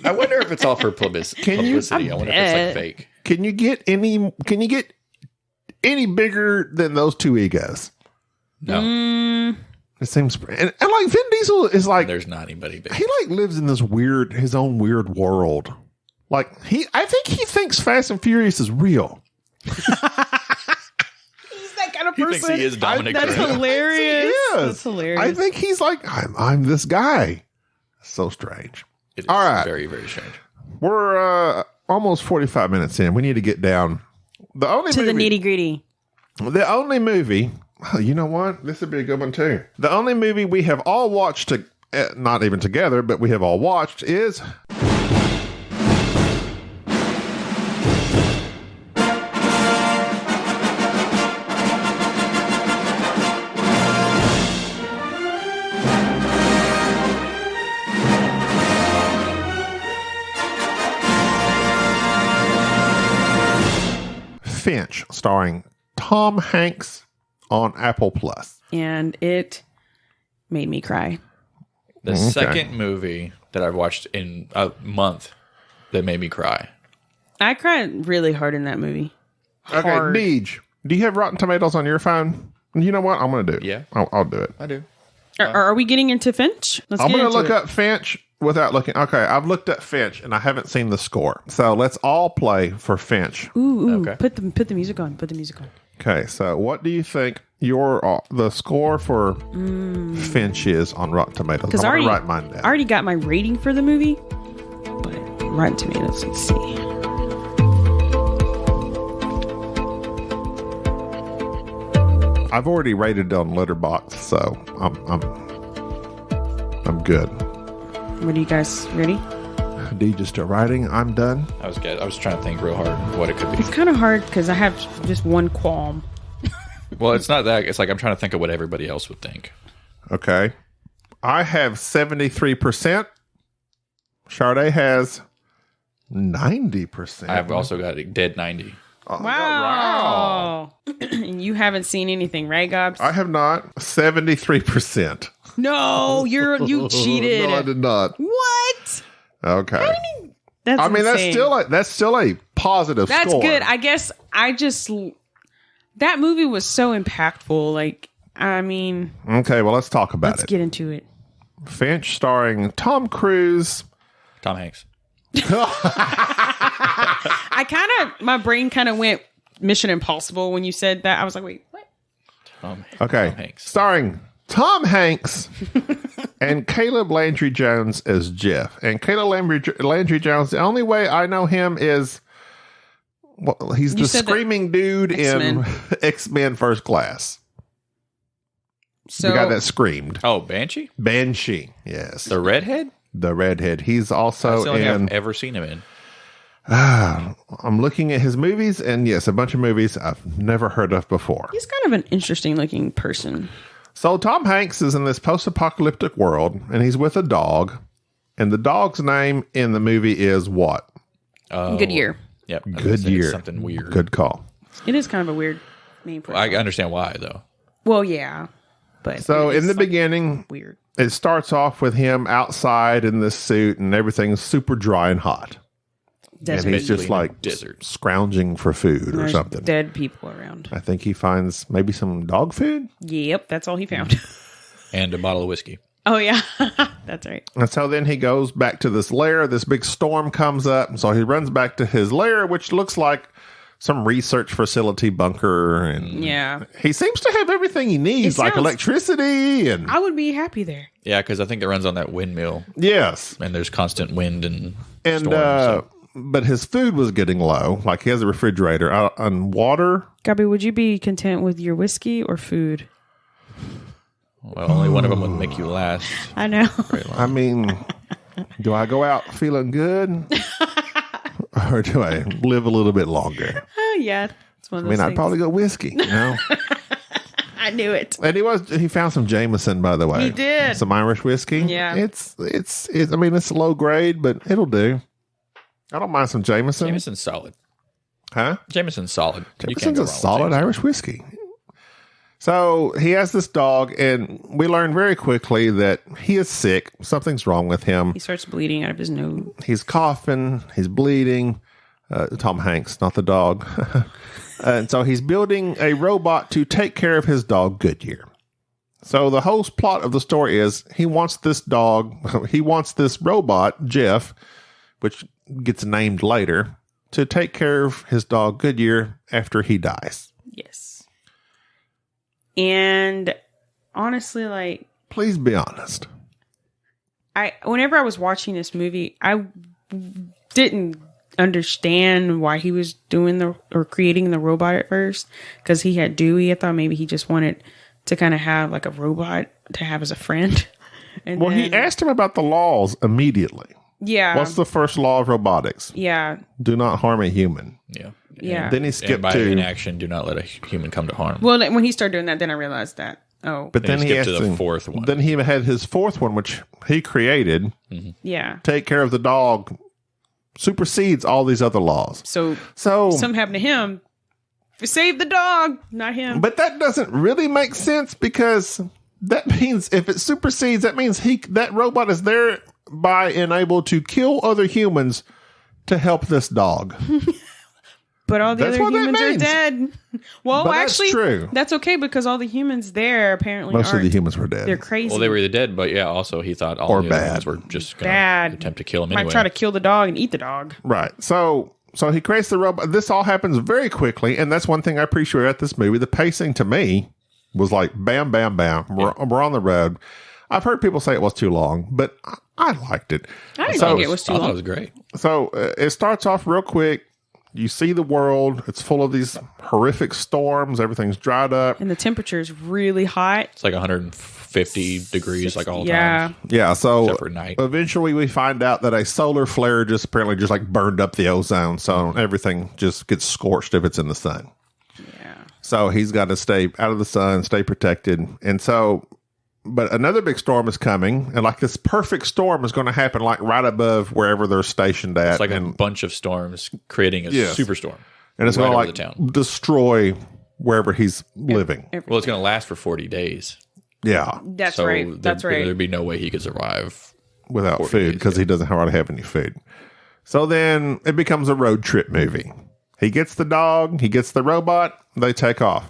I wonder if it's all for publicity. I wonder if it's bet. like fake. Can you get any bigger than those two egos? No, It seems, and like Vin Diesel is like there's not anybody big. he like lives in this his own weird world. Like I think he thinks Fast and Furious is real. He's that kind of He person. thinks he is Dominic That's Toretto. hilarious. He is. That's hilarious. I think he's like I'm this guy. So strange. It is All right. very, very strange. We're almost 45 minutes in. We need to get down. The only to the movie, nitty gritty. The only movie, you know what? This would be a good one too. The only movie we have all watched, not even together, but we have all watched is. Finch, starring Tom Hanks on Apple Plus. And it made me cry. The second movie that I've watched in a month that made me cry. I cried really hard in that movie. Okay, Hard. Deej, do you have Rotten Tomatoes on your phone? You know what? I'm going to do it. Yeah. I'll do it. I do. Are we getting into Finch? Let's I'm get going to into look it. up Finch without looking. Okay, I've looked up Finch and I haven't seen the score. So let's all play for Finch. Ooh, Okay. put the music on. Put the music on. Okay, so what do you think the score for Finch is on Rotten Tomatoes? Because I'm I going already, to write mine down. I already got my rating for the movie, but Rotten Tomatoes. Let's see. I've already rated it on Letterboxd, so I'm good. What are you guys ready? Deej is still writing. I'm done. I was good. I was trying to think real hard what it could be. It's kind of hard because I have just one qualm. Well, it's not that. It's like I'm trying to think of what everybody else would think. Okay. I have 73%. Sade has 90%. I've also got a dead 90. Wow. And you haven't seen anything, right, Gobs? I have not. 73%. No, you cheated. No, I did not. What? Okay. That's I mean, insane. that's still a positive That's score. good. I guess that movie was so impactful. Like, I mean, Okay, well, let's talk about let's it. get into it. Finch starring Tom Cruise. Tom Hanks. My brain kind of went Mission Impossible when you said that. I was like, wait, what? Okay. Tom Hanks. Starring Tom Hanks and Caleb Landry Jones as Jeff. And Caleb Landry Jones, the only way I know him is he's the said that screaming dude X-Men. in X-Men First Class. So, The guy that screamed. Oh, Banshee? Banshee, yes. The redhead? The redhead. He's That's also the only thing in... I've ever seen him in. I'm looking at his movies, and yes, a bunch of movies I've never heard of before. he's kind of an interesting looking person. So Tom Hanks is in this post-apocalyptic world, and he's with a dog, and the dog's name in the movie is what? Oh, Good year. Yep. I was gonna Good say it's year. Something weird. Good call. It is kind of a weird name for I understand why, though. Well, yeah. But So it is in the like beginning, weird. it starts off with him outside in this suit, and everything's super dry and hot. Desert. And he's just Basically in a like desert. scrounging for food or There's something. dead people around. I think he finds maybe some dog food. Yep, that's all he found. And a bottle of whiskey. Oh yeah, that's right. And so then he goes back to this lair. This big storm comes up. And so he runs back to his lair, which looks like some research facility bunker. And Yeah, he seems to have everything he needs, It like sounds- electricity. And I would be happy there. Yeah, because I think it runs on that windmill, yes. and there's constant wind and And, storms. So. but his food was getting low. Like he has a refrigerator and water. Gabby, would you be content with your whiskey or food? Well, only one of them would make you last I know. very long. I mean, do I go out feeling good? Or do I live a little bit longer? Oh yeah, it's one of I those mean, I'd things. probably go whiskey, you know? I knew it. And he found some Jameson, by the way. He did. Some Irish whiskey. Yeah. It's I mean, it's low grade, but it'll do. I don't mind some Jameson. Jameson's solid. Huh? Jameson's solid. You can't Jameson's go a wrong with solid Jameson. Irish whiskey. So he has this dog, and we learn very quickly that he is sick. Something's wrong with him. He starts bleeding out of his nose. He's coughing. He's bleeding. Tom Hanks, not the dog. And so he's building a robot to take care of his dog, Goodyear. So the whole plot of the story is he wants this robot, Jeff, which gets named later, to take care of his dog, Goodyear, after he dies. Yes. And honestly, like Please be honest. whenever I was watching this movie, I didn't understand why he was doing creating the robot at first, because he had Dewey. I thought maybe he just wanted to kind of have like a robot to have as a friend. And Well, he then- asked him about the laws immediately. yeah, What's the first law of robotics? yeah, Do not harm a human. Yeah. yeah. Then he And skipped by to... inaction, do not let a human come to harm. Well, when he started doing that, then I realized that. Oh, But Then then he he skipped asked to the him- fourth one. Then he had his fourth one, which he created. yeah. Take care of the dog supersedes all these other laws. So So, something happened to him. Save the dog, not him. but that doesn't really make sense, because that means if it supersedes, that means that robot is thereby enabled to kill other humans to help this dog. But all the That's other what that humans are means. dead. Well, But that's actually, true. that's okay, because all the humans there apparently Most of aren't. the humans were dead. They're crazy. Well, they were either dead, but yeah, also he thought all Or the other bad. ones were just going Bad. to attempt to kill him Might anyway. try to kill the dog and eat the dog. Right. So he creates the robot. This all happens very quickly, and that's one thing I appreciate about this movie. The pacing to me was like bam, bam, bam. We're on the road. I've heard people say it was too long, but I liked it. I didn't So- think it was too I thought it long. was great. So it starts off real quick. You see the world. It's full of these horrific storms. Everything's dried up. And the temperature is really hot. It's like 150 degrees like all the Yeah. time. Yeah. So Except for night. eventually we find out that a solar flare just apparently just like burned up the ozone. So everything just gets scorched if it's in the sun. Yeah. So he's got to stay out of the sun, stay protected. And so but another big storm is coming, and like this perfect storm is going to happen like right above wherever they're stationed at. It's like a and, bunch of storms creating a Yes. superstorm. and it's right going over to the town. like destroy wherever he's living. Well, it's going to last for 40 days. Yeah, That's So right. That's right. There'd be no way he could survive. without 40 food days, because he doesn't hardly have any food. So then it becomes a road trip movie. He gets the dog, he gets the robot, they take off.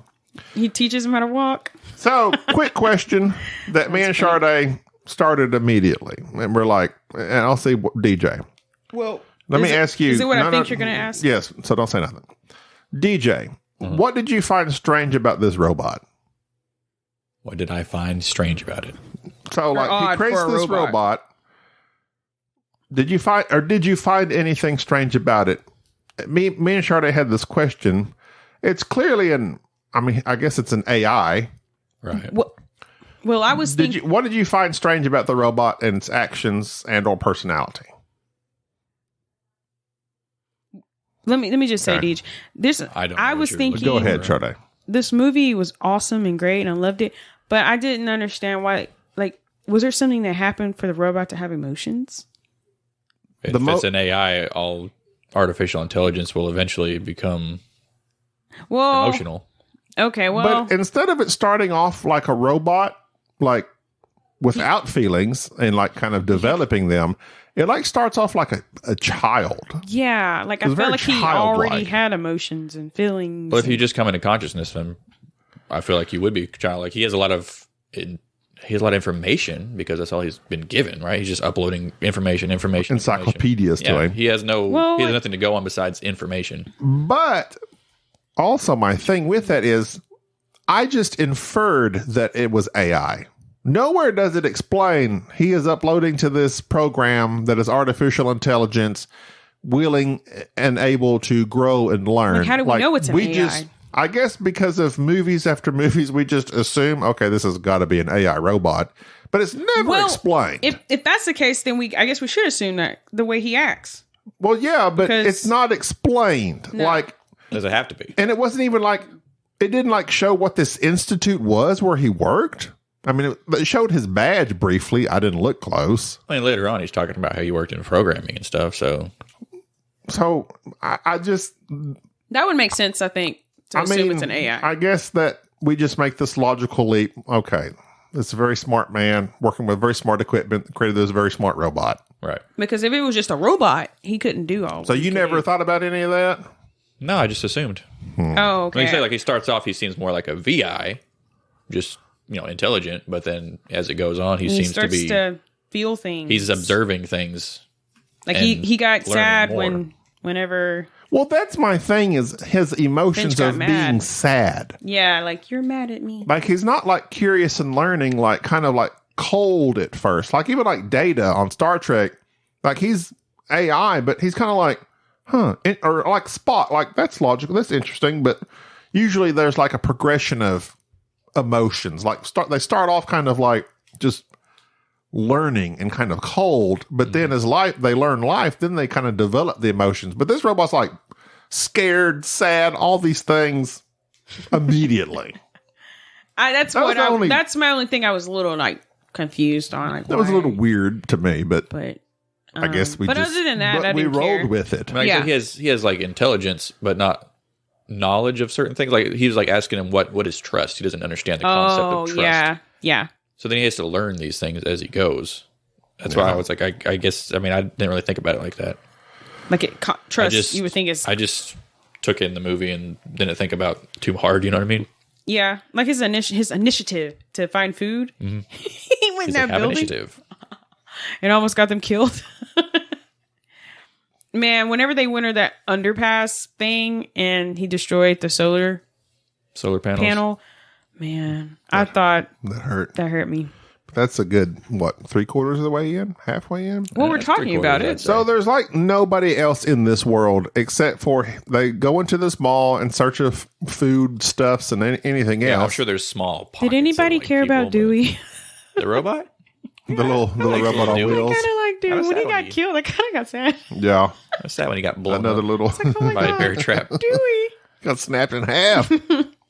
He teaches him how to walk. So, quick question that me and Sade started immediately. And we're like, and I'll see what DJ. Well, Let me ask you. Is it what no, I think no, you're going to ask? Yes, so don't say nothing. DJ, what did you find strange about this robot? What did I find strange about it? So, like, he odd creates for a this robot. robot. Did you find anything strange about it? Me and Sade had this question. It's clearly I guess it's an AI. Right. Well, I was thinking. What did you find strange about the robot and its actions and or personality? Let me just say, Okay. Deej, this. I don't know I what was you're thinking. Go ahead, Sade. This movie was awesome and great, and I loved it. But I didn't understand why. Like, was there something that happened for the robot to have emotions? If The it's an AI, all artificial intelligence will eventually become Well, emotional. okay. Well, But instead of it starting off like a robot, like without feelings and like kind of developing them, it like starts off like a child. yeah. Like I was felt very like he childlike. already had emotions and feelings. Well, if you just come into consciousness, then I feel like he would be childlike. He has a lot of information because that's all he's been given, right? He's just uploading information. Encyclopedias to Yeah, him. he has Well, he has nothing to go on besides information. But also, my thing with that is, I just inferred that it was AI. Nowhere does it explain he is uploading to this program that is artificial intelligence, willing and able to grow and learn. Like, how do we know it's an AI? I guess because of movies after movies, we just assume, okay, this has got to be an AI robot, but it's never explained. If that's the case, then I guess we should assume that the way he acts. Well, yeah, but Because- it's not explained. No. Like, Does it have to be? and it wasn't even like, it didn't like show what this institute was where he worked. I mean, it showed his badge briefly. I didn't look close. I mean, later on, he's talking about how he worked in programming and stuff. So So I just, That would make sense, I think, to assume it's an AI. I guess that we just make this logical leap. Okay, it's a very smart man working with very smart equipment, created this very smart robot. right. Because if it was just a robot, he couldn't do all. So he you could never do. thought about any of that? No, I just assumed. Oh, Like okay. you say, like he starts off, he seems more like a VI, just intelligent. But then as it goes on, he he seems to starts be to feel things. he's observing things. like and he got learning sad more. whenever. Well, that's my thing is his emotions Finch got of mad. being sad. Yeah, like you're mad at me. Like he's not like curious and learning, like kind of like cold at first. Like even like Data on Star Trek, like he's AI, but he's kind of like, or like Spock, like that's logical, that's interesting. But usually there's like a progression of emotions. Like they start off kind of like just learning and kind of cold, but then as they learn life, then they kind of develop the emotions. But this robot's like scared, sad, all these things immediately. That's That was the only- That's my only thing. I was a little like confused on. Like That was a why, little weird to me, but but I guess we But just, other than that, but I we didn't rolled care. with it. Like, Yeah. he has like intelligence, but not knowledge of certain things. Like he was like asking him what is trust. He doesn't understand the concept of trust. yeah. So then he has to learn these things as he goes. That's why I was like, I guess. I mean, I didn't really think about it like that. Like trust. I just, you would think it's I just took it in the movie and didn't think about too hard. You know what I mean? yeah, like his initiative to find food. He went in He's that like, have building initiative. and almost got them killed. Man, whenever they went that underpass thing and he destroyed the solar Solar panels. panel, man, I thought That hurt. that hurt me. That's a good, what, 3/4 of the way in? Halfway in? Well, we're That's talking 3/4, about I'd it. say. So there's like nobody else in this world except for they go into this mall in search of food stuffs and anything Yeah, I'm else. sure there's small. pockets Did anybody of, like, care about people, but- Dewey? The robot? The little robot on Dewey. wheels. Kind of like Dewey. was When he that got one? killed, I kind of got sad. Yeah. I was sad when he got blown Another up little Oh my by a God. bear trap. Dewey. got snapped in half.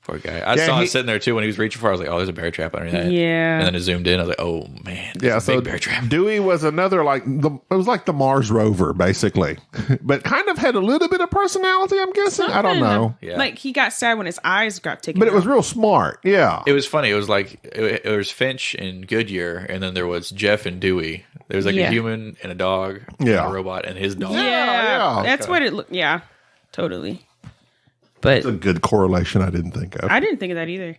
Poor guy. I Yeah, saw he- it sitting there too when he was reaching for it. I was like, oh, there's a bear trap under that. Yeah. And then it zoomed in. I was like, oh, man. Yeah, There's a so big bear trap. Dewey was another it was like the Mars rover, basically, but kind of had a little bit of personality. I'm guessing. I don't know, Yeah. Like he got sad when his eyes got taken but it was out. real smart. Yeah, It was funny. It was like, it was Finch and Goodyear, and then there was Jeff and Dewey. There was like Yeah. a human and a dog, Yeah. and a robot, and his dog. Yeah, yeah. that's what it looked. Yeah, totally. But it's a good correlation. I didn't think of. I didn't think of that either.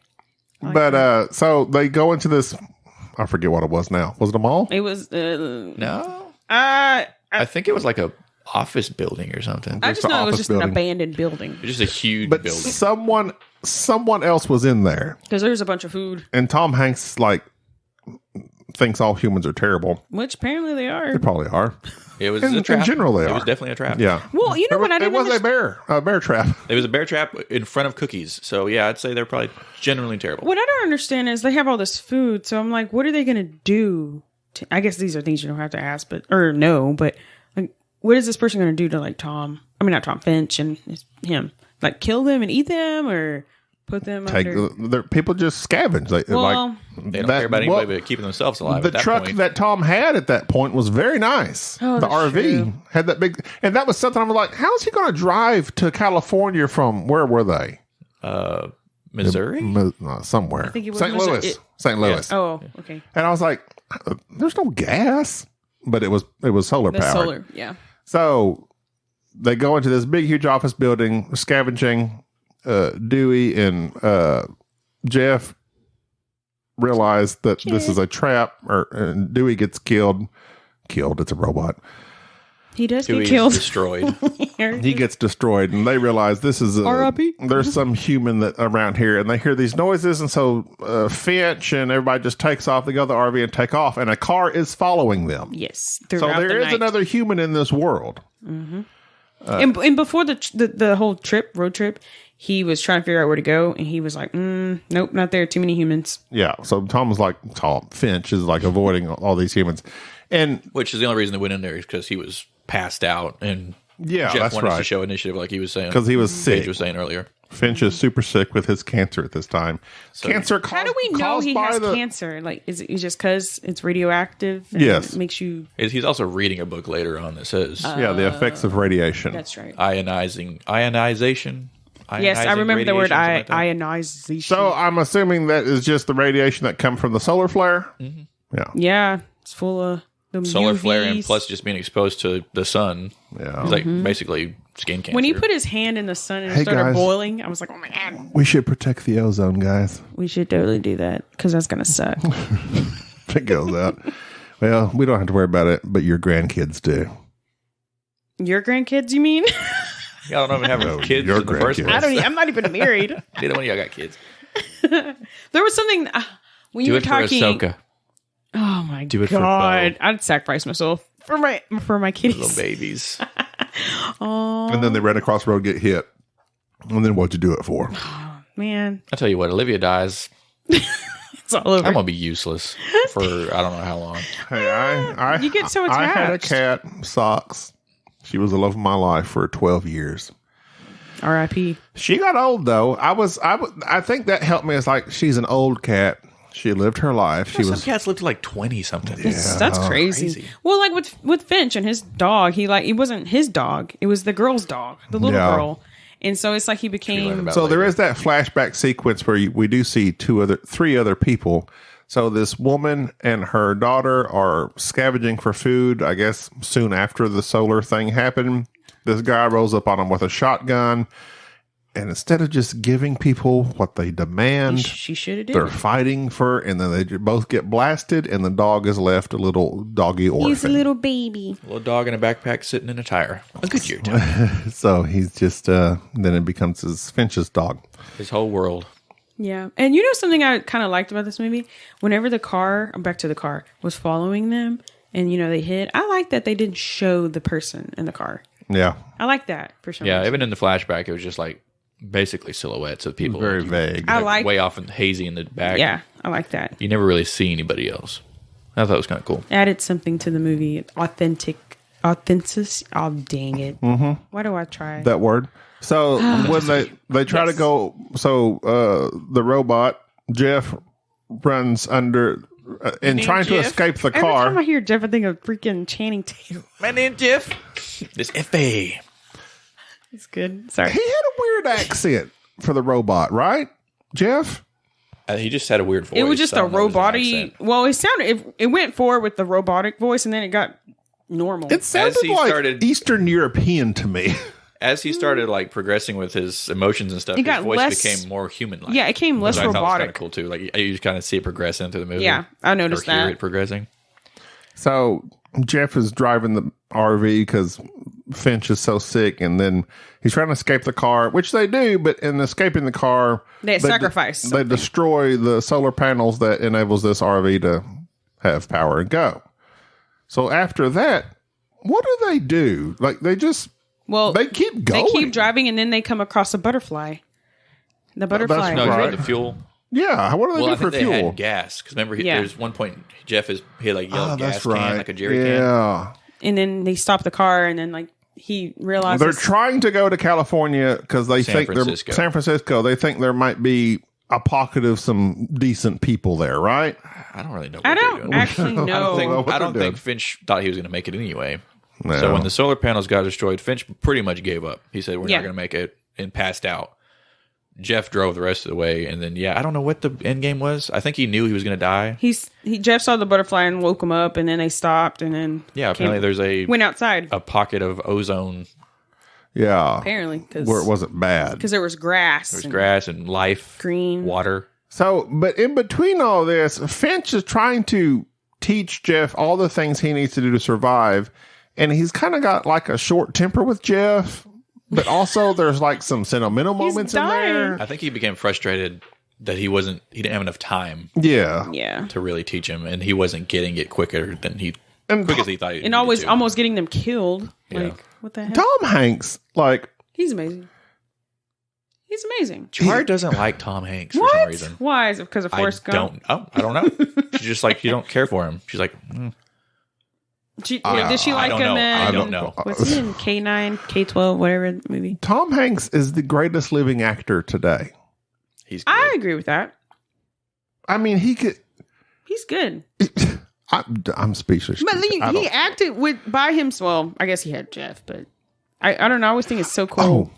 But so they go into this. I forget what it was now. Was it a mall? It was. No. I I think it was like a office building or something. just the know it was office just building. an abandoned building It was just a huge But building. someone else was in there, because there was a bunch of food, and Tom Hanks thinks all humans are terrible. which apparently they are. They probably are. It was In a trap. general, they It are. was definitely a trap. Yeah. Well, you know what I It didn't was understand? a bear trap. It was a bear trap in front of cookies. So yeah, I'd say they're probably generally terrible. What I don't understand is they have all this food, so I'm like, what are they going to do? I guess these are things you don't have to ask, but like, what is this person going to do to like Tom? I mean, not Tom Finch and him. Like, kill them and eat them, or put them under? People just scavenge. Well, They don't care about anybody but keeping themselves alive. The at that truck point. that Tom had at that point was very nice. Oh, the that's RV true. had that big, and that was something I was like, how is he going to drive to California from where were they? Missouri. Somewhere. think it was St. Missouri. Louis. St. Louis. Oh, okay. And I was like, there's no gas, but it was solar The powered. solar, yeah. So they go into this big, huge office building, scavenging. Dewey and Jeff realize that this is a trap, and Dewey gets killed. It's a robot. He does Dewey get is killed. destroyed. He gets destroyed, and they realize this is R.I.P.. There's some human that around here, and they hear these noises, and so Finch and everybody just takes off. They go to the RV and take off, and a car is following them. Yes. So Throughout there the is night. another human in this world. And before the whole road trip, he was trying to figure out where to go, and he was like, nope, not there. Too many humans. Yeah. So Finch is like avoiding all these humans, and Which is the only reason they went in there is because he was passed out and Yeah, Jeff that's wanted to right. show initiative like he was saying. because he was Paige sick. was saying earlier. Finch is super sick with his cancer at this time. Cancer. How do we know he has cancer? Like, is it just because it's radioactive? And Yes. It makes you. He's also reading a book later on that says Yeah, the effects of radiation. That's right. ionization. Yes, I Ionizing remember the word radiation, something like that. ionization. So I'm assuming that is just the radiation that comes from the solar flare. Yeah. yeah, it's full of the solar UVs. flare and plus just being exposed to the sun. Yeah. It's like basically skin cancer. When he put his hand in the sun and it Hey, started guys. boiling, I was like, oh my god, We should protect the ozone, guys. we should totally do that because that's gonna suck. If it goes out. Well, we don't have to worry about it, but your grandkids do. Your grandkids, you mean? Y'all don't even have kids your in the first grandkids. place. I don't. I'm not even married. Neither one of y'all got kids. There was something when you Do were it for talking. Ahsoka. Oh my Do it for god! Bo. I'd sacrifice myself for my kitties. Little babies. And then they ran across the road, get hit. And then what'd you do it for? Man, I'll tell you what, Olivia dies. it's all over. I'm going to be useless for I don't know how long. Hey, I You get so I had a attached. cat, Socks. She was the love of my life for 12 years. R.I.P. She got old though. I think that helped me. It's like she's an old cat. She lived her life. She Some was cats live to like 20 something. That's crazy. Well, like with Finch and his dog, it wasn't his dog. It was the girl's dog, the little Yeah. girl. And so it's like he became. about so there later. is that flashback sequence where we do see three other people. So this woman and her daughter are scavenging for food. I guess soon after the solar thing happened, this guy rolls up on them with a shotgun, and instead of just giving people what they demand, She should have they're did. fighting for, and then they both get blasted, and the dog is left a little doggy orphan. He's a little baby. Little dog in a backpack sitting in a tire. A Goodyear tire. So he's just then it becomes his Finch's dog. His whole world. Yeah. And you know something I kind of liked about this movie? Whenever the car, back to the car, was following them and, they hid, I like that they didn't show the person in the car. Yeah, I like that for some Yeah, reason. even in the flashback, it was just like basically silhouettes of people. very like, vague. I like, way off and hazy in the back. yeah, I like that. You never really see anybody else. I thought it was kind of cool. Added something to the movie. Authentic. Oh, dang it. Mm-hmm. Why do I try? That word So when they try to Yes. go, the robot Jeff runs under and trying to Jeff? escape the Every time I car. hear Jeff, I think of freaking Channing Tatum. My name Jeff. This F.A. It's good. Sorry. He had a weird accent for the robot, right, Jeff? He just had a weird voice. It was just I a don't know if it was an robotic. accent. Well, it sounded. It went forward with the robotic voice, and then it got normal. It sounded he like started- Eastern European to me. As he started like progressing with his emotions and stuff, It his got voice less- became more human-like. Yeah, it came less Which I thought was kind of robotic. cool too. Like you just kind of see it progress into the movie. Yeah, I noticed or hear that. it progressing. So Jeff is driving the RV because Finch is so sick, and then he's trying to escape the car, which they do. But in escaping the car, They sacrifice They something. destroy the solar panels that enables this RV to have power and go. So after that, what do they do? Like they just Well, they keep going. They keep driving, and then they come across a butterfly. The butterfly. No, Right. the fuel. Yeah, what do they Well, I do for think they fuel? had gas because remember, Yeah. there's one point Jeff he had like yelled Oh, gas that's can right. like a jerry can. Yeah. And then they stop the car, and then like he realizes They're trying to go to California because they San think Francisco. they're San Francisco. They think there might be a pocket of some decent people there, right? I don't really know. What I they're don't doing. actually I don't know. know what I don't they're think doing. Finch thought he was going to make it anyway. No. So when the solar panels got destroyed, Finch pretty much gave up. He said, "We're Yeah. not going to make it," and passed out. Jeff drove the rest of the way, and then I don't know what the end game was. I think he knew he was going to die. Jeff saw the butterfly and woke him up, and then they stopped, and then Yeah, apparently there's went outside. a pocket of ozone. Yeah, Apparently, where it wasn't bad. because there was grass. There's and grass and life, green. water. So, but in between all this, Finch is trying to teach Jeff all the things he needs to do to survive, and he's kind of got like a short temper with Jeff. But also, there's like some sentimental moments in dying. there. I think he became frustrated that he didn't have enough time Yeah, Yeah, to really teach him, and he wasn't getting it quicker than and quick as he thought. He and needed always to. almost getting them killed. Yeah. Like what the heck? Tom Hanks, like He's amazing. He's amazing. Char doesn't like Tom Hanks for What? some reason. Why? Is it because of I Forrest Gump? don't know. She's just like, you don't care for him. She's like, Did she I like don't him know. I in? don't know. Was he in K9, K12, whatever movie? Tom Hanks is the greatest living actor today. he's good. I agree with that. I mean, he could. He's good. I'm speechless. But I he don't- acted by himself. Well, I guess he had Jeff, but I don't know. I always think it's so cool.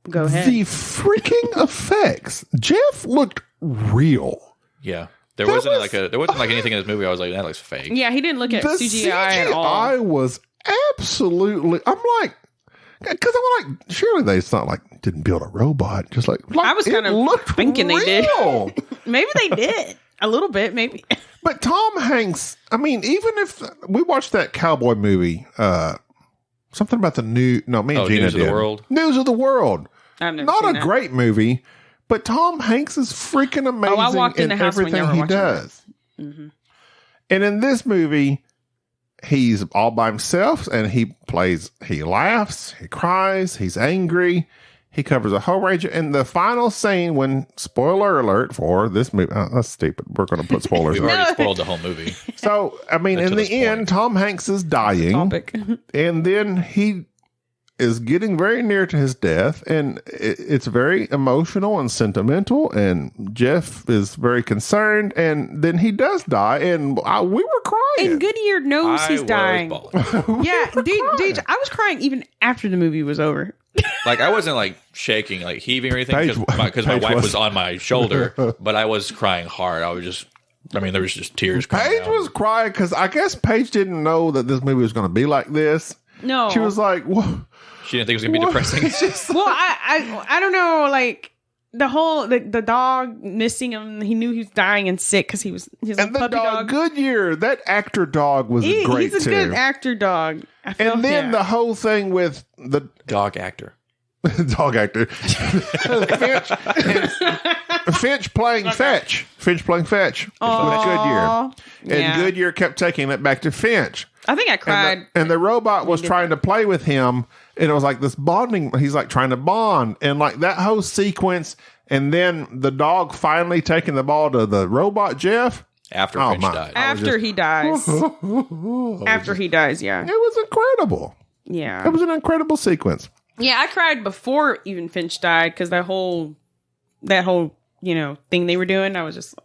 Go ahead. The freaking effects. Jeff looked real. Yeah. There That wasn't was- like anything in this movie I was like, that looks fake. Yeah, he didn't look at The CGI at all. CGI was absolutely. I'm like, because I'm like, surely it's not like didn't build a robot. Just like I was it kind of looked thinking they did. real. Maybe they did a little bit. Maybe. But Tom Hanks, I mean, even if we watched that cowboy movie, something about me and Gina News of the did. World? News of the World. I've never Not seen a that. great movie, but Tom Hanks is freaking amazing walked in in the house when everything y'all were he watching that. does. And in this movie, he's all by himself and he laughs, he cries, he's angry. He covers a whole range. And the final scene when, spoiler alert for this movie, that's stupid. We're going to put spoilers We've on. already spoiled the whole movie. So, I mean, in To the this end, point. Tom Hanks is dying. Topic. And then he is getting very near to his death, and it's very emotional and sentimental. And Jeff is very concerned, and then he does die, and we were crying. And Goodyear knows I he's was dying. bawling. Yeah, dude, I was crying even after the movie was over. Like I wasn't like shaking, like heaving or anything because my Paige wife was. was on my shoulder, but I was crying hard. I was just, there was just tears coming Paige out. was crying because I guess Paige didn't know that this movie was going to be like this. No, She was like, "What?" She didn't think it was gonna be depressing. Well, I don't know, like the whole the dog missing him. He knew he was dying and sick because he's a And the puppy dog, Goodyear, that actor dog was great he's a too. good actor dog. I feel, And then the whole thing with the Dog actor. dog actor, Finch playing fetch. Finch playing fetch with Goodyear. And yeah. Goodyear kept taking it back to Finch. I think I cried. And the robot was trying to play with him. And it was like this bonding. He's like trying to bond. And like that whole sequence. And then the dog finally taking the ball to the robot, Jeff. After Oh, Finch my. died. After he dies. After he dies, yeah. It was incredible. Yeah. It was an incredible sequence. Yeah, I cried before even Finch died because that whole thing they were doing. I was just,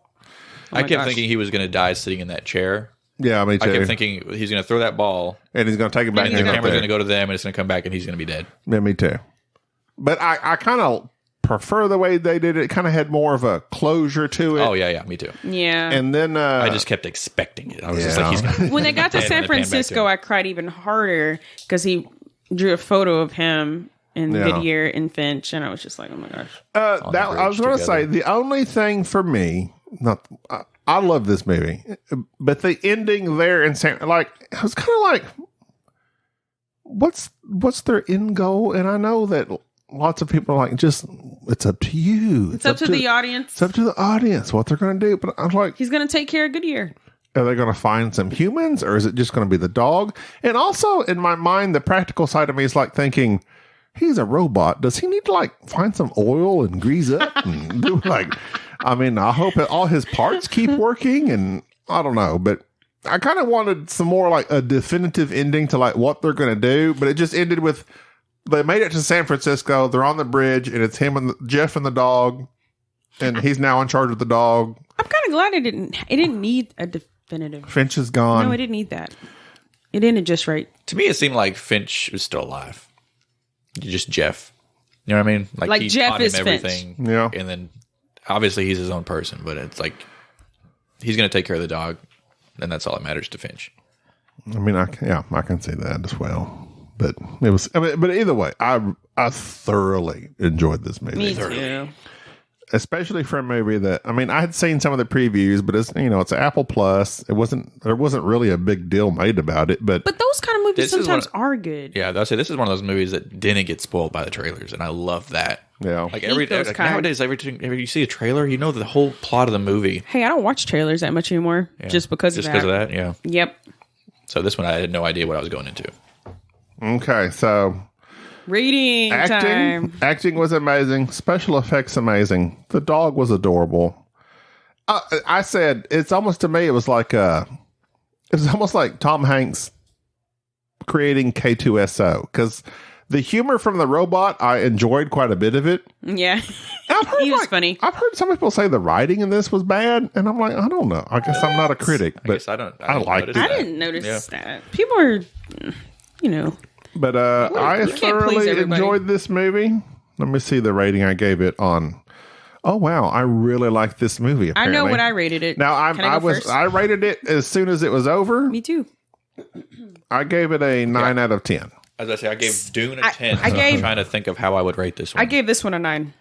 I kept thinking he was going to die sitting in that chair. Yeah, me too. I kept thinking he's going to throw that ball, and he's going to take it back. and the camera's going to go to them, and it's going to come back, and he's going to be dead. Yeah, me too. But I kind of prefer the way they did it. It kind of had more of a closure to it. Oh yeah, me too. Yeah. And then I just kept expecting it. I was just like, he's gonna when they got to And San then it panned back to Francisco, him. I cried even harder because he drew a photo of him in Yeah. Whittier and Finch, and I was just like, oh my gosh. that I was bridge going to say together. the only thing for me, I love this movie, but the ending there in San, like, I was kind of like, what's their end goal? And I know that lots of people are like, just it's up to you. It's up to the audience. It's up to the audience what they're going to do. But I'm like, He's going to take care of Goodyear. are they going to find some humans, or is it just going to be the dog? And also, in my mind, the practical side of me is like thinking, he's a robot. Does he need to like find some oil and grease up and do like? I mean, I hope that all his parts keep working, and I don't know, but I kind of wanted some more like a definitive ending to like what they're going to do. But it just ended with they made it to San Francisco. They're on the bridge, and it's him and Jeff and the dog, and he's now in charge of the dog. I'm kind of glad it didn't need a definitive. Finch is gone. No, it didn't need that. It ended just right. To me, it seemed like Finch was still alive. Just Jeff. You know what I mean? Like he Jeff taught him is Finch. everything. Yeah. And then obviously he's his own person, but it's like he's going to take care of the dog, and that's all that matters to Finch. I mean, I can see that as well. But it was, but either way, I thoroughly enjoyed this movie. Me too. Especially for a movie that, I mean, I had seen some of the previews, but it's, it's Apple Plus. There wasn't really a big deal made about it, but But those kind of movies This is sometimes one- are good. Yeah, I'll say this is one of those movies that didn't get spoiled by the trailers, and I love that. yeah. Like those like kind. nowadays, every time you see a trailer, you know the whole plot of the movie. Hey, I don't watch trailers that much anymore just because of that. Yeah. Yep. So this one, I had no idea what I was going into. Okay, so Rating time. acting was amazing. Special effects amazing. The dog was adorable. I said it's almost, to me, it was almost like Tom Hanks creating K2SO, because the humor from the robot, I enjoyed quite a bit of it. Yeah. I've heard, He was funny. I've heard some people say the writing in this was bad, and I'm like, I don't know. I guess I'm not a critic, I but guess I I didn't liked notice it. I that. didn't notice Yeah. that. People are, But I you can't please thoroughly everybody. enjoyed this movie. Let me see the rating I gave it on. Oh wow, I really like this movie. I Apparently. know what I rated it. Now Can I go first? I rated it as soon as it was over. Me too. I gave it a 9 out of 10. As I say, I gave Dune a 10. I gave- I'm trying to think of how I would rate this one. I gave this one a 9.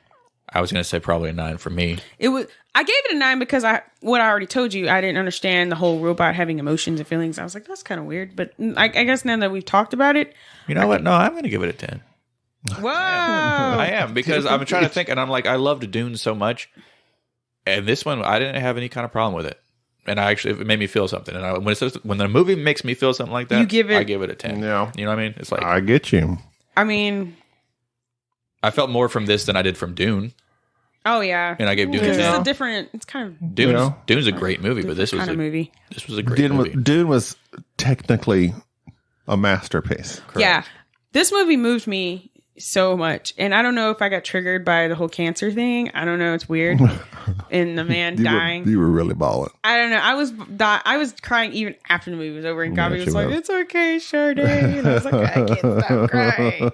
I was going to say probably a 9 for me. I gave it a 9 because I already told you, I didn't understand the whole robot having emotions and feelings. I was like, that's kind of weird. But I guess now that we've talked about it, You know what? No, I'm going to give it a 10. whoa. I am, because I'm trying to think, and I'm like, I loved Dune so much. And this one, I didn't have any kind of problem with it. And it made me feel something. And when the movie makes me feel something like that, You give it- I give it a 10. Yeah. You know what I mean? It's like, I get you. I mean, I felt more from this than I did from Dune. oh yeah. And I gave Dune Because a 10. it's a different, it's kind of Dune's a great movie, but this was kind of movie. This was a great movie. Dune was technically a masterpiece. Yeah. This movie moved me so much. And I don't know if I got triggered by the whole cancer thing. I don't know. It's weird. And the man dying. You were really balling. I don't know. I was crying even after the movie was over, and Gabi she was like, was. "It's okay, Sade." And I was like, "I can't stop crying."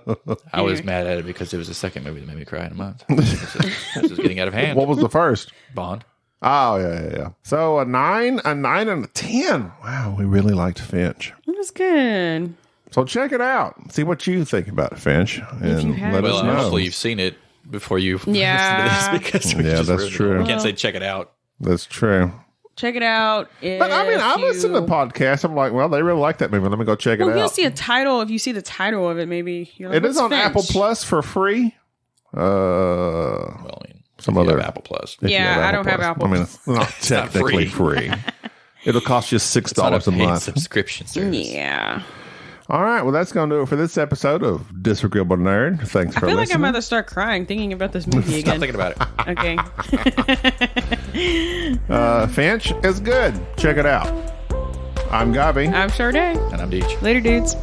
I was mad at it because it was the second movie that made me cry in a month. This is getting out of hand. What was the first? Bond. Oh, yeah. So a 9, and a 10. Wow, we really liked Finch. It was good. So check it out. See what you think about Finch, and you have let it. us Well, know. hopefully you've seen it before you Yeah. listen to this, because we Yeah, just that's ruined it. true. We can't say check it out. That's true. Check it out. But I mean, I listen to podcasts. I'm like, well, they really like that movie. Let me go check Well, it if you'll out. see a title, if you see the title of it, maybe you're like, It is "What's on Finch?" Apple Plus for free. Well, I mean, Some if you other- have Apple Plus. If you Yeah, I don't have Plus. Apple I mean, it's not technically free. It'll cost you It's not $6 a paid month. subscription service. Yeah. All right, well, that's going to do it for this episode of Disagreeable Nerd. Thanks I for feel like I'm listening. about to start crying thinking about this movie Stop again. thinking about it. Okay. Finch is good. Check it out. I'm Gabi. I'm Sade. And I'm Deej. Later, dudes.